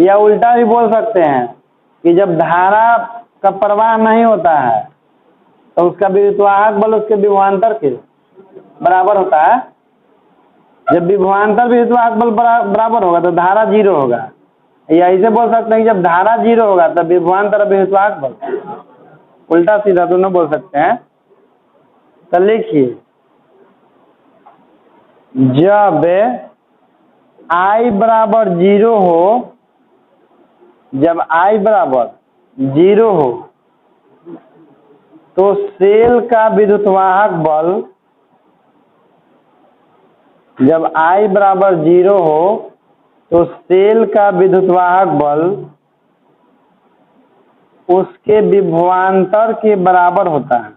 या उल्टा भी बोल सकते हैं कि जब धारा का प्रवाह नहीं होता है तो उसका विद्युतवाहक बल उसके विभवांतर के बराबर होता है। जब विभवांतर विद्युतवाहक बल बराबर होगा तो धारा 0 होगा। या ऐसे बोल सकते हैं कि जब धारा 0 होगा तब विभवांतर विद्युतवाहक बल, उल्टा सीधा दोनों बोल सकते हैं। तो लिखिए, जब I बराबर 0 हो, जब I बराबर 0 हो तो सेल का विद्युतवाहक बल, जब I बराबर 0 हो तो सेल का विद्युतवाहक बल उसके विभवांतर के बराबर होता है।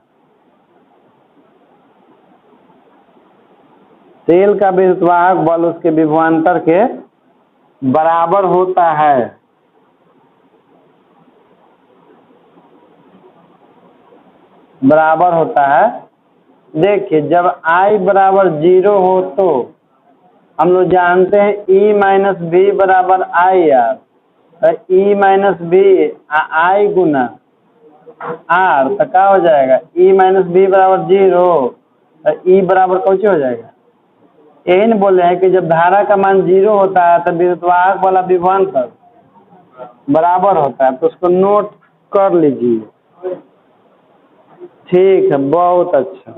सेल का विद्युतवाहक बल उसके विभवांतर के बराबर होता है। बराबर होता है। देखिए, जब I बराबर 0 हो तो हम लोग जानते हैं E माइनस बी बराबर I R. E minus B I गुना आर, तो क्या हो जाएगा? E माइनस बी बराबर 0, E बराबर कौन हो जाएगा? यही न बोले हैं कि जब धारा का मान 0 होता है तो विद्युतवाहक वाला विभवांतर बराबर होता है। तो उसको नोट कर लीजिए। ठीक है, बहुत अच्छा।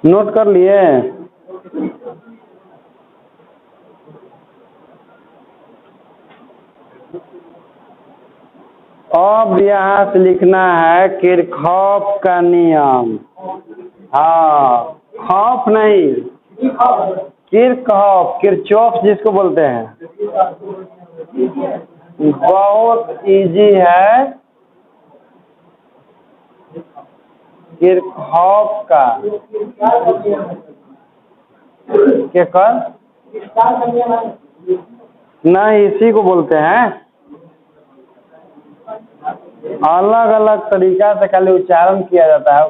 नोट कर लिए? अब यहाँ से लिखना है किरचॉफ का नियम। हाँ, खौफ नहीं, किरचॉफ जिसको बोलते हैं। बहुत इजी है। किरचॉफ का क्या कर नहीं, इसी को बोलते हैं। अलग अलग तरीका से खाली उच्चारण किया जाता है,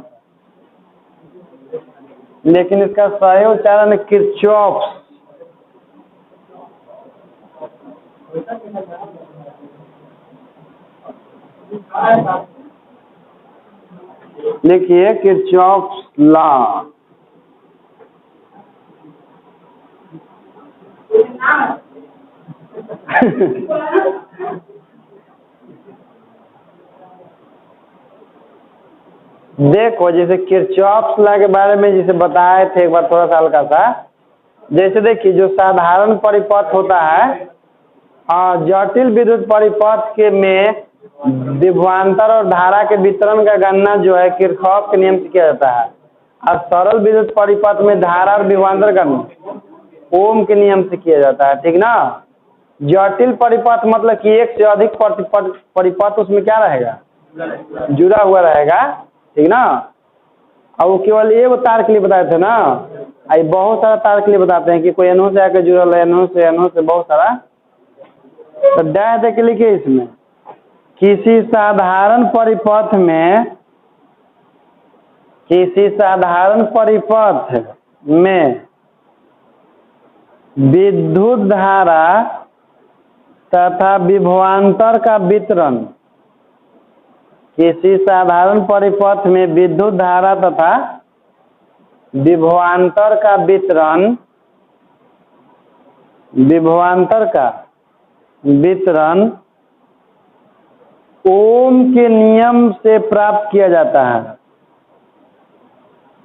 लेकिन इसका सही उच्चारण है किरचॉफ। लिखिए किरचॉफ लॉ। देखो, जैसे किरचॉफ लॉ के बारे में जैसे बताए थे एक बार थोड़ा सा हल्का सा। जैसे देखिए, जो साधारण परिपथ होता है, जटिल विद्युत परिपथ के में विभवांतर और धारा के वितरण का गणना जो है किरचॉफ के नियम से किया जाता है। और सरल विद्युत परिपथ में धारा और विभवांतर गणना ओम के नियम से किया जाता है। ठीक ना। जटिल परिपथ मतलब कि एक से अधिक परिपथ उसमें क्या रहेगा, जुड़ा हुआ रहेगा। ठीक ना। और वो केवल एक तार के लिए बताए थे ना, आई बहुत सारा तार के लिए बताते हैं कि कोई एनओ से आकर जुड़ल है, एनओ से बहुत सारा। तो डै दे के लिखिए इसमें, किसी साधारण परिपथ में विद्युत धारा तथा विभवांतर का वितरण, किसी साधारण परिपथ में विद्युत धारा तथा विभवांतर का वितरण ओम के नियम से प्राप्त किया जाता है।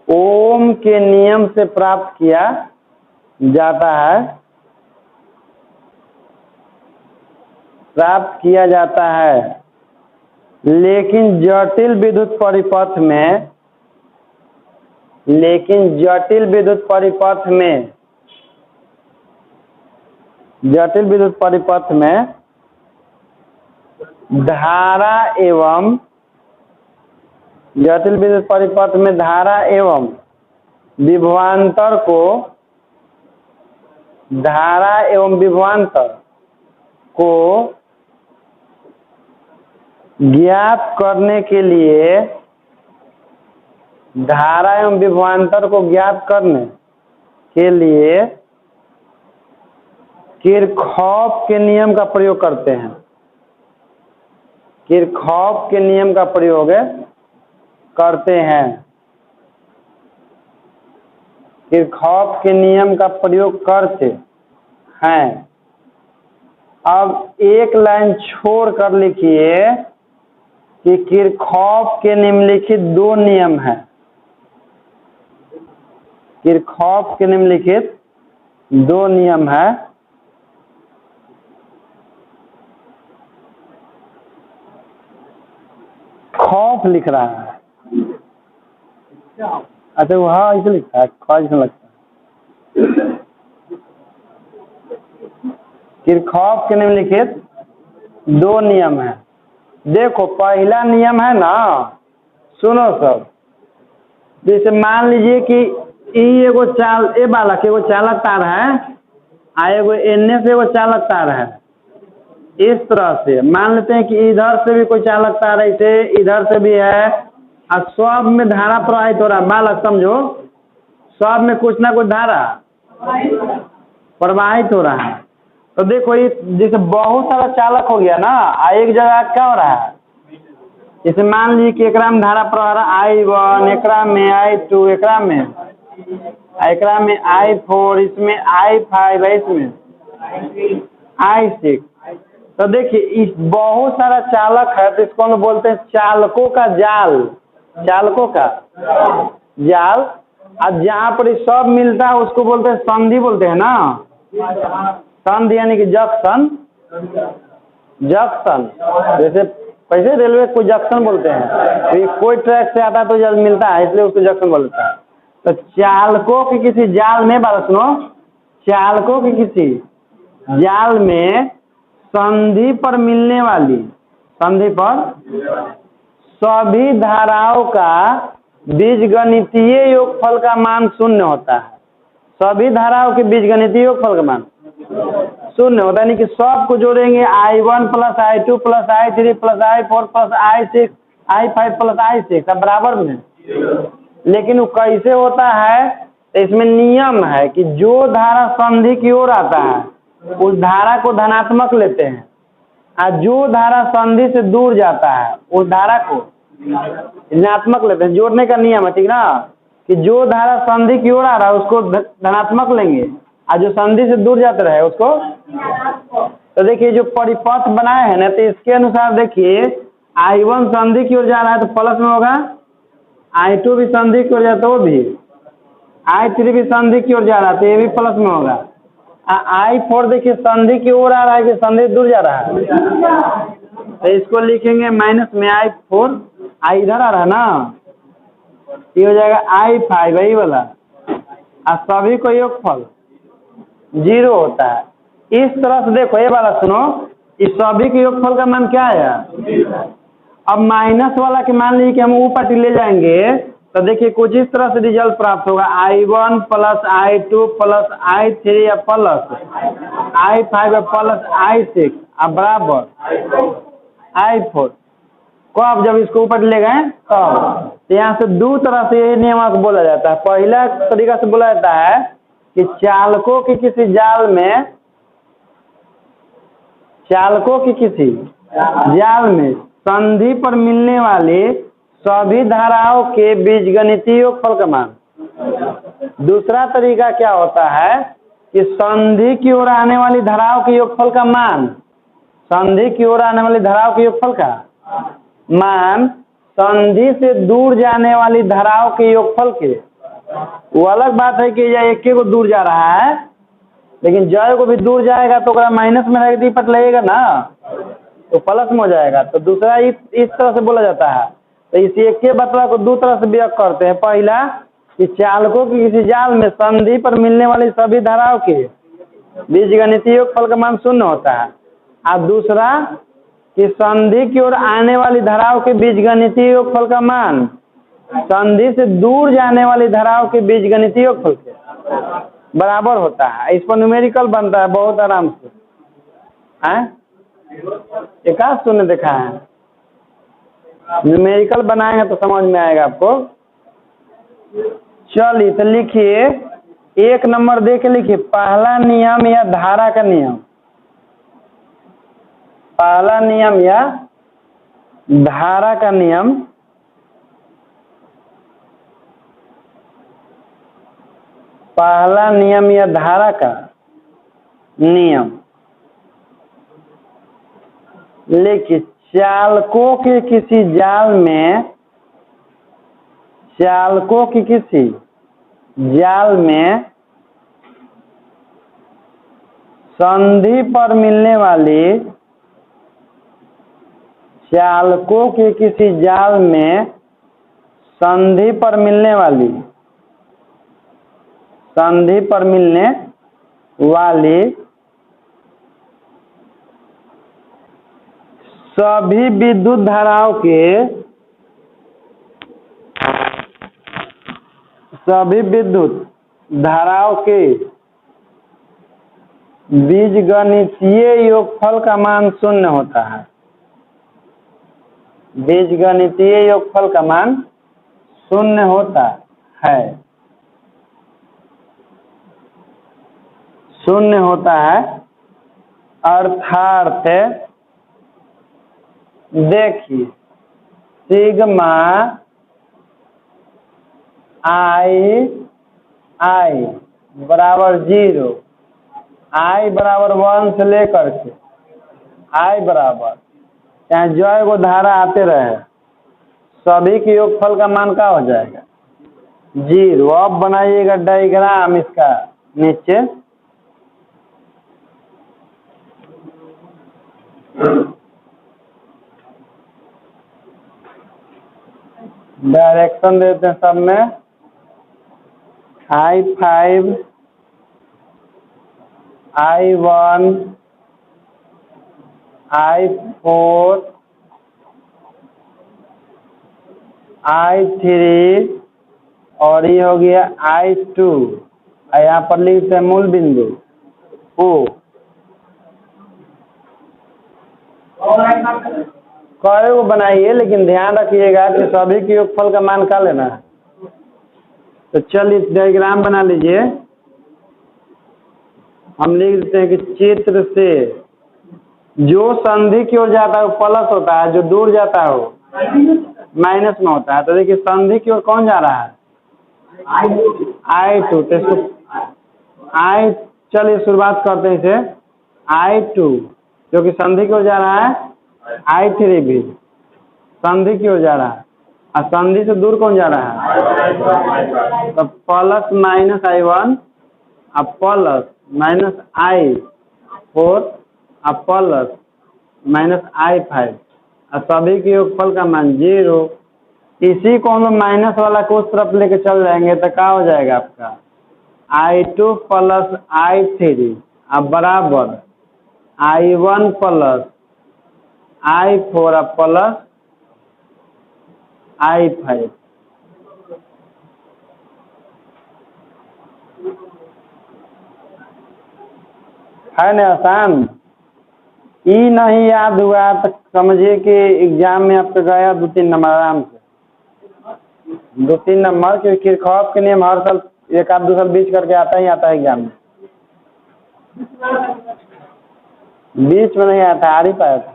ओम के नियम से प्राप्त किया जाता है, प्राप्त किया जाता है, लेकिन जटिल विद्युत परिपथ में, लेकिन जटिल विद्युत परिपथ में, जटिल विद्युत परिपथ में धारा एवं, जटिल विद्युत परिपथ में धारा एवं विभवांतर को, धारा एवं विभवांतर को ज्ञात करने के लिए, धारा एवं विभवांतर को ज्ञात करने के लिए किरचॉफ के नियम का प्रयोग करते हैं। किरचॉफ के नियम का प्रयोग करते हैं। किरचॉफ के नियम का प्रयोग करते हैं। अब एक लाइन छोड़ कर लिखिए कि किरचॉफ के निम्नलिखित दो नियम हैं। किरचॉफ के निम्नलिखित दो नियम है। खौफ लिख रहा है, अच्छा वो हाँ इसे लिखता है, ख्वाज लगता है। किरचॉफ के निम्नलिखित दो नियम है। देखो पहला नियम है ना, सुनो सब, जैसे मान लीजिए कि ई एगो चाल, ए बालक एगो चालक तार है, आ एगो एन्ने से एगो चालक तार है। इस तरह से मान लेते हैं कि इधर से भी कोई चालक तार ऐसे, इधर से भी है, और सब में धारा प्रवाहित हो रहा है। बालक समझो, सब में कुछ ना कुछ धारा प्रवाहित हो रहा है। तो देखो ये जैसे बहुत सारा चालक हो गया ना, एक जगह क्या हो रहा है, जैसे मान लीजिए कि एकरा में धारा प्रवाह I1, एकरा में I2, एकरा में I4, इसमें I5 है, इसमें I6। तो देखिए इस बहुत सारा चालक है, तो इसको हम बोलते हैं चालकों का जाल, चालकों का जाल। और जहाँ पर सब मिलता है उसको बोलते हैं संधि, बोलते हैं ना, संधि यानी कि जंक्शन। जंक्शन जैसे कैसे रेलवे को जंक्शन बोलते हैं, तो कोई ट्रैक से आता है तो जब मिलता है इसलिए उसको जंक्शन बोलते हैं। तो चालकों के किसी जाल में, बात सुनो, चालकों के किसी जाल में संधि पर मिलने वाली, संधि पर सभी धाराओं का बीजगणितीय योगफल का मान शून्य होता है। सभी धाराओं के बीजगणितीय योगफल का मान शून्य होता है, यानी कि सब को जोड़ेंगे I1 plus I2 plus I3 plus I4 plus I6 I5 plus I6 सब बराबर में। लेकिन वो कैसे होता है, तो इसमें नियम है कि जो धारा संधि की ओर आता है उस धारा को धनात्मक लेते हैं, और जो धारा संधि से दूर जाता है उस धारा को ऋणात्मक लेते हैं। जोड़ने का नियम है, ठीक ना, कि जो धारा संधि की ओर आ रहा है उसको धनात्मक लेंगे, और जो संधि से दूर जाता रहे उसको। तो देखिए जो परिपथ बनाए हैं ना, तो इसके अनुसार देखिए I1 संधि की ओर जा रहा है तो प्लस में होगा, I2 भी संधि की ओर जाता है तो वो भी, I3 भी संधि की ओर जा रहा है तो ये भी प्लस में होगा। I4 देखिए संधि की ओर आ रहा है कि संधि दूर जा रहा है, तो इसको लिखेंगे माइनस में I4, I इधर आ रहा है ना, ये हो जाएगा I5 यही वाला, और सभी को योगफल 0 होता है। इस तरह से देखो ये वाला सुनो, इस सभी के योगफल का मान क्या है। अब माइनस वाला के मान लीजिए कि हम ऊपर ले जाएंगे, तो देखिए कुछ इस तरह से रिजल्ट प्राप्त होगा, I1 plus I2 plus I3 plus I5 plus I6 अब बराबर I4 को। आप जब इसको ऊपर ले गए तो यहाँ से दो तरह से ये नियम को बोला जाता है। पहला तरीका से बोला जाता है कि चालकों के किसी जाल में, चालकों की किसी जाल में संधि पर मिलने वाली सभी धाराओं के बीजगणितीय योगफल का मान। दूसरा तरीका क्या होता है कि संधि की ओर आने वाली धाराओं के योगफल का मान, संधि की ओर आने वाली धाराओं के योगफल का मान संधि से दूर जाने वाली धाराओं के योगफल के। वो अलग बात है कि यह एक को दूर जा रहा है, लेकिन जय को भी दूर जाएगा तो माइनस में रहेगा, पट लगेगा ना, तो प्लस में हो जाएगा। तो दूसरा इस तरह से बोला जाता है। तो इस एक के बतला को दो तरह से व्यक्त करते हैं। पहला कि चालकों की किसी जाल में संधि पर मिलने वाली सभी धाराओं के बीजगणितीय योगफल का मान शून्य होता है। और दूसरा कि संधि की ओर आने वाली धाराओं के बीजगणितीय योगफल का मान संधि से दूर जाने वाली धाराओं के बीजगणितीय योगफल के बराबर होता है। इस पर न्यूमेरिकल बनता है बहुत आराम से। एक आध शून्य देखा है, न्यूमेरिकल बनाएंगे तो समझ में आएगा आपको। चलिए तो लिखिए, एक नंबर दे के लिखिए पहला नियम या धारा का नियम। पहला नियम या धारा का नियम। पहला नियम या धारा का नियम लिखिए, चालकों के किसी जाल में, चालकों की किसी जाल में संधि पर मिलने वाली, चालकों के किसी जाल में संधि पर मिलने वाली, संधि पर मिलने वाली सभी विद्युत धाराओं के, सभी विद्युत धाराओं के बीजगणितीय योगफल का मान शून्य होता है। बीजगणितीय योगफल का मान शून्य होता है, शून्य होता है। अर्थात देखिए सिग्मा आई बराबर 0, आई बराबर 1 से लेकर के आई बराबर चाहे जय को धारा आते रहे, सभी के योगफल का मान क्या हो जाएगा 0। अब बनाइएगा डायग्राम इसका नीचे। डायरेक्शन देते हैं सब में, I5 I1 I4 I3 और ये हो गया I2। यहाँ पर लिखते हैं मूल बिंदु O। कई को बनाइए, लेकिन ध्यान रखिएगा कि सभी के योगफल का मान क्या लेना है। तो चलिए डायग्राम बना लीजिए। हम लिख देते हैं कि चित्र से जो संधि की ओर जाता है वो प्लस होता है, जो दूर जाता है वो माइनस में होता है। तो देखिए संधि की ओर कौन जा रहा है I2। तो चलिए शुरुआत करते हैं इसे। I2 जो कि संधि की ओर जा रहा है, I3 भी संधि की ओर जा रहा है, और संधि से दूर कौन जा रहा है। तो प्लस माइनस I1 अब प्लस माइनस I4 अब प्लस माइनस I5 और सभी के योगफल का मान 0। इसी को हम माइनस वाला को उस तरफ लेके चल जाएंगे तो क्या हो जाएगा आपका I2 प्लस I3 अब बराबर I1 प्लस I4 अब प्लस I5। है ना आसान। ई नहीं याद हुआ तो समझिए कि एग्जाम में आपका गया 2-3 नंबर आराम से। 2-3 नंबर, क्योंकि किरचॉफ के नियम हर साल एक आध दो साल बीच करके आता ही आता है एग्जाम में। बीच में नहीं आता, आ ही पाया था।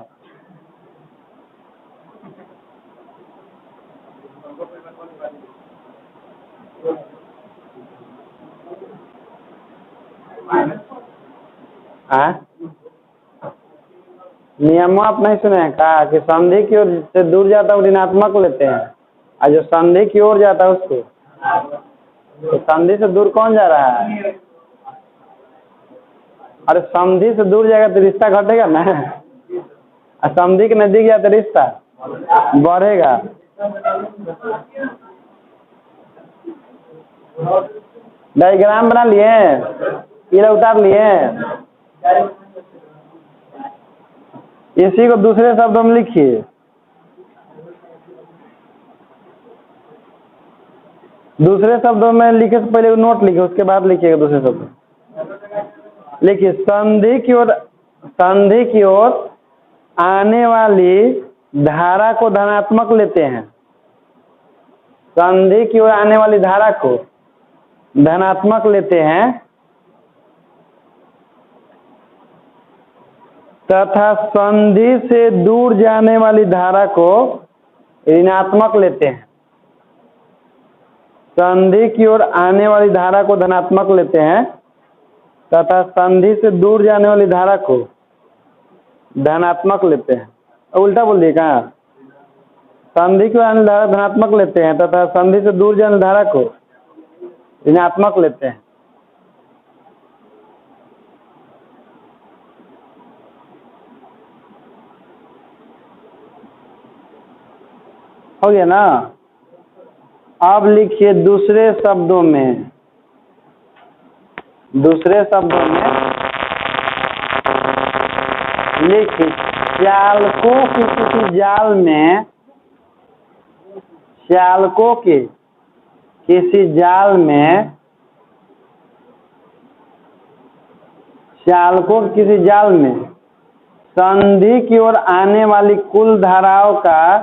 नियम आप नहीं सुने हैं कहा कि संधि की ओर से दूर जाता है ऋणात्मक लेते हैं, और जो संधि की ओर जाता है उसको, तो संधि से दूर कौन जा रहा है? अरे संधि से दूर जाएगा तो रिश्ता घटेगा ना, और संधि के नजदीक जाता तो रिश्ता बढ़ेगा। डायग्राम बना लिए, ये उतार लिए, इसी को दूसरे शब्दों में लिखिए। दूसरे शब्दों में लिखे से पहले नोट लिखिए, उसके बाद लिखिएगा दूसरे शब्द। लिखिए संधि की ओर आने वाली धारा को धनात्मक लेते हैं। संधि की ओर आने वाली धारा को धनात्मक लेते हैं तथा संधि से दूर जाने वाली धारा को ऋणात्मक लेते हैं। संधि की ओर आने वाली धारा को धनात्मक लेते हैं तथा संधि से दूर जाने वाली धारा को धनात्मक लेते हैं। उल्टा बोल दिए कहाँ? संधि की ओर आने वाली धारा धनात्मक लेते हैं तथा संधि से दूर जाने वाली धारा को ऋणात्मक लेते हैं। हो गया ना? अब लिखिए दूसरे शब्दों में, लिखिए चालकों के किसी जाल में, चालकों के किसी जाल में, चालकों के किसी जाल में संधि की ओर आने वाली कुल धाराओं का,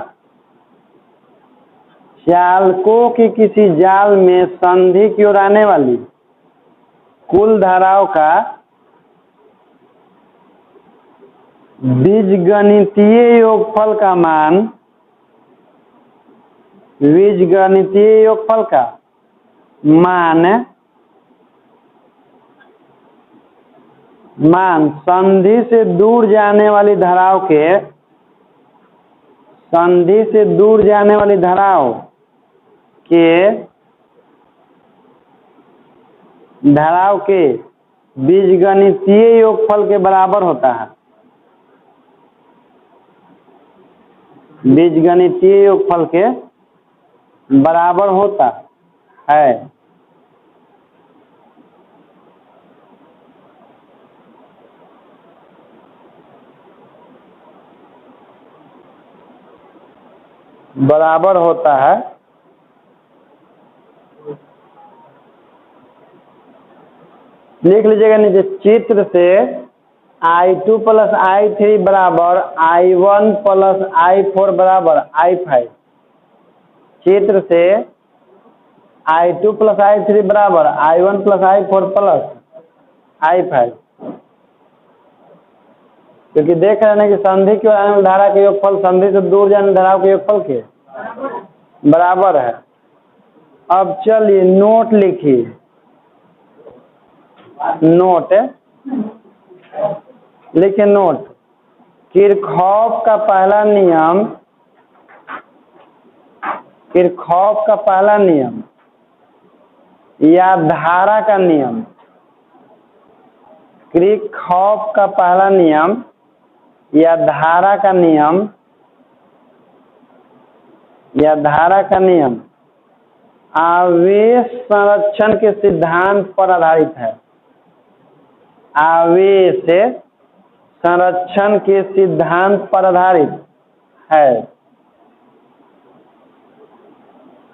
चालकों के किसी जाल में संधि की ओर आने वाली कुल धाराओं का बीजगणितीय योगफल का मान, बीजगणितीय योगफल का मान संधि से दूर जाने वाली धाराओं के, संधि से दूर जाने वाली धाराओं के बीजगणितीय योगफल के बराबर होता है। बीजगणितीय योगफल के बराबर होता है। बराबर होता है। लिख लीजिएगा नीचे, चित्र से I2 + I3 बराबर I1 + I4 बराबर I5। चित्र से I2 + I3 बराबर I1 + I4 + I5, क्योंकि देख रहे हैं कि संधि की ओर आने वाली धारा के योगफल संधि से दूर जाने धाराओं के योगफल के बराबर है। अब चलिए नोट लिखिए, नोट लिखिए, नोट किरचॉफ का पहला नियम, किरचॉफ का पहला नियम या धारा का नियम, किरचॉफ का पहला नियम या धारा का नियम, या धारा का नियम आवेश संरक्षण के सिद्धांत पर आधारित है। आवेश संरक्षण के सिद्धांत पर आधारित है।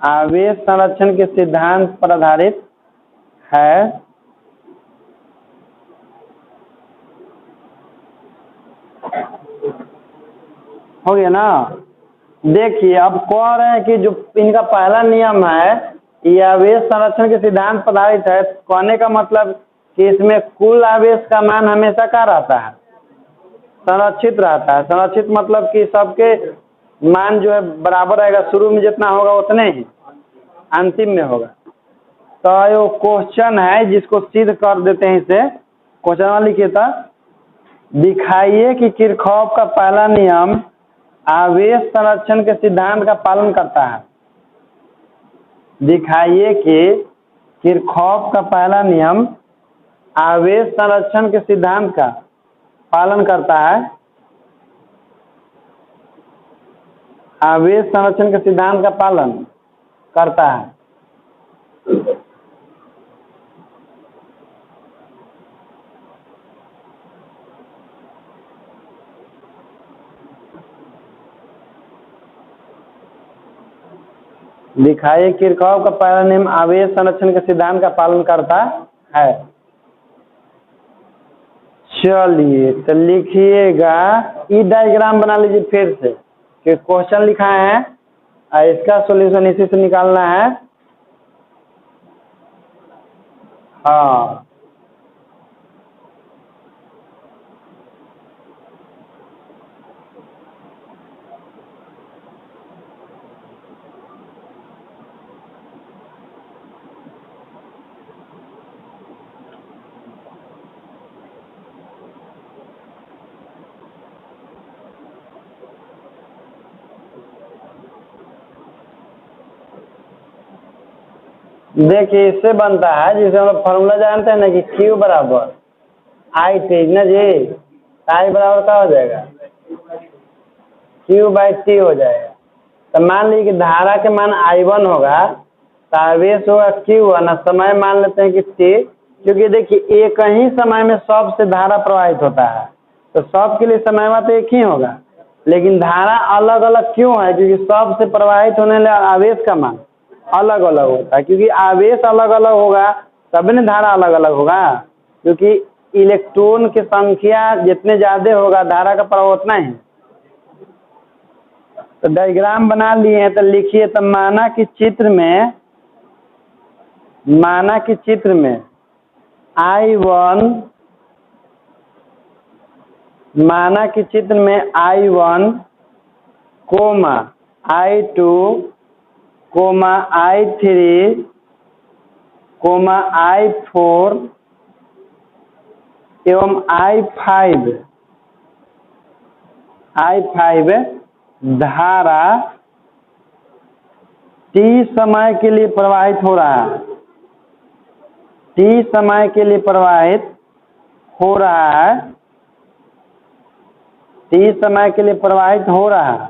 आवेश संरक्षण के सिद्धांत पर आधारित है। हो गया ना? देखिए अब कह रहे हैं कि जो इनका पहला नियम है ये आवेश संरक्षण के सिद्धांत पर आधारित है। कहने का मतलब कि इसमें कुल आवेश का मान हमेशा क्या रहता है? संरक्षित रहता है। संरक्षित मतलब कि सबके मान जो है बराबर रहेगा, शुरू में जितना होगा उतने ही अंतिम में होगा। तो ये क्वेश्चन है जिसको सिद्ध कर देते हैं। इसे क्वेश्चन लिखिए था, दिखाइए कि किरचॉफ का पहला नियम आवेश संरक्षण के सिद्धांत का पालन करता है। दिखाइए कि किरचॉफ का पहला नियम आवेश संरक्षण के सिद्धांत का पालन करता है। आवेश संरक्षण के सिद्धांत का पालन करता है। दिखाइए किरचॉफ का पहला नियम आवेश संरक्षण के सिद्धांत का पालन करता है। चलिए तो लिखिएगा, ई डायग्राम बना लीजिए फिर से कि क्वेश्चन लिखा है और इसका सॉल्यूशन इसी से निकालना है। हाँ देखिए इससे बनता है, जिसे हम लोग फॉर्मूला जानते हैं ना कि Q बराबर आई टी ना जी। आई बराबर क्या हो जाएगा, Q/T हो जाएगा। तो मान लीजिए कि धारा के मान I1 होगा तो आवेश होगा Q1 और समय मान लेते हैं कि T, क्योंकि देखिए एक ही समय में सब से धारा प्रवाहित होता है तो सब के लिए समय तो एक ही होगा, लेकिन धारा अलग अलग क्यों है, क्योंकि सब से प्रवाहित होने वाले आवेश का मान अलग अलग होता है। क्योंकि आवेश अलग अलग होगा तभी न धारा अलग अलग होगा, क्योंकि इलेक्ट्रॉन की संख्या जितने ज्यादा होगा धारा का प्रवाह उतना ही। तो डायग्राम बना लिए हैं, तो लिखिए। तो माना कि चित्र में I1 coma I2 coma I3 coma I4 एवं I5 धारा T समय के लिए प्रवाहित हो रहा है। T समय के लिए प्रवाहित हो रहा है। T समय के लिए प्रवाहित हो रहा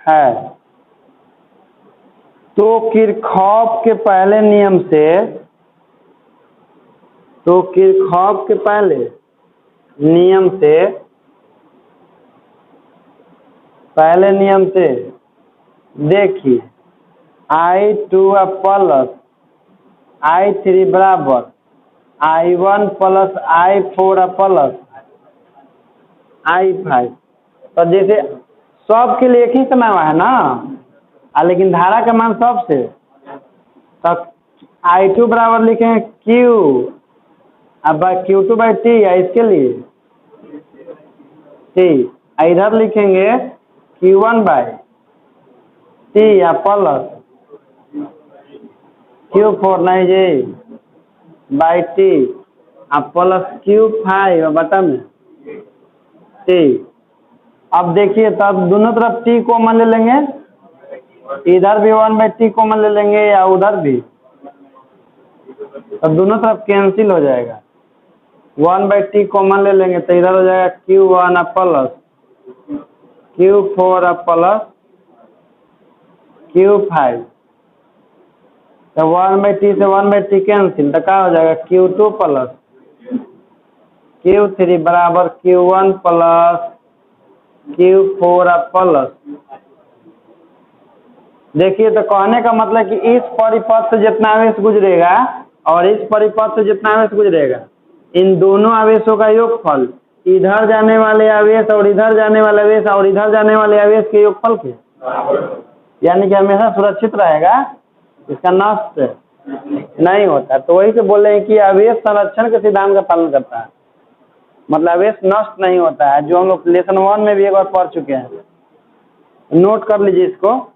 है। तो किरचॉफ के पहले नियम से देखिए I2 प्लस I3 बराबर I1 plus I4 plus I5। तो जैसे सब के लिए एक ही समय है ना, लेकिन धारा का मान सबसे, तब I2 बराबर लिखेंगे Q अब Q2/T है इसके लिए T, इधर लिखेंगे Q1/T या प्लस Q4 नहीं जी बाई T प्लस Q5 बटा में T। अब देखिए तब दोनों तरफ T कॉमन ले लेंगे, इधर भी 1/T कॉमन ले लेंगे या उधर भी, तो दोनों तरफ कैंसिल हो जाएगा। 1/T कॉमन ले लेंगे तो इधर हो जाएगा Q1 plus Q4 plus Q5। तो 1/T से 1/T कैंसिल तो क्या हो जाएगा Q2 प्लस Q3 बराबर Q1 प्लस Q4 प्लस। देखिए तो कहने का मतलब कि इस परिपथ से जितना आवेश गुजरेगा और इस परिपथ से जितना आवेश गुजरेगा, इन दोनों आवेशों का योगफल, इधर जाने वाले आवेश और इधर जाने वाले आवेश और इधर जाने वाले आवेश के योगफल के, यानी कि हमेशा सुरक्षित रहेगा, इसका नष्ट नहीं होता। तो वही से बोल रहे हैं कि आवेश संरक्षण के सिद्धांत का पालन करता है, मतलब आवेश नष्ट नहीं होता है, जो हम लोग लेसन 1 में भी एक बार पढ़ चुके हैं। नोट कर लीजिए इसको।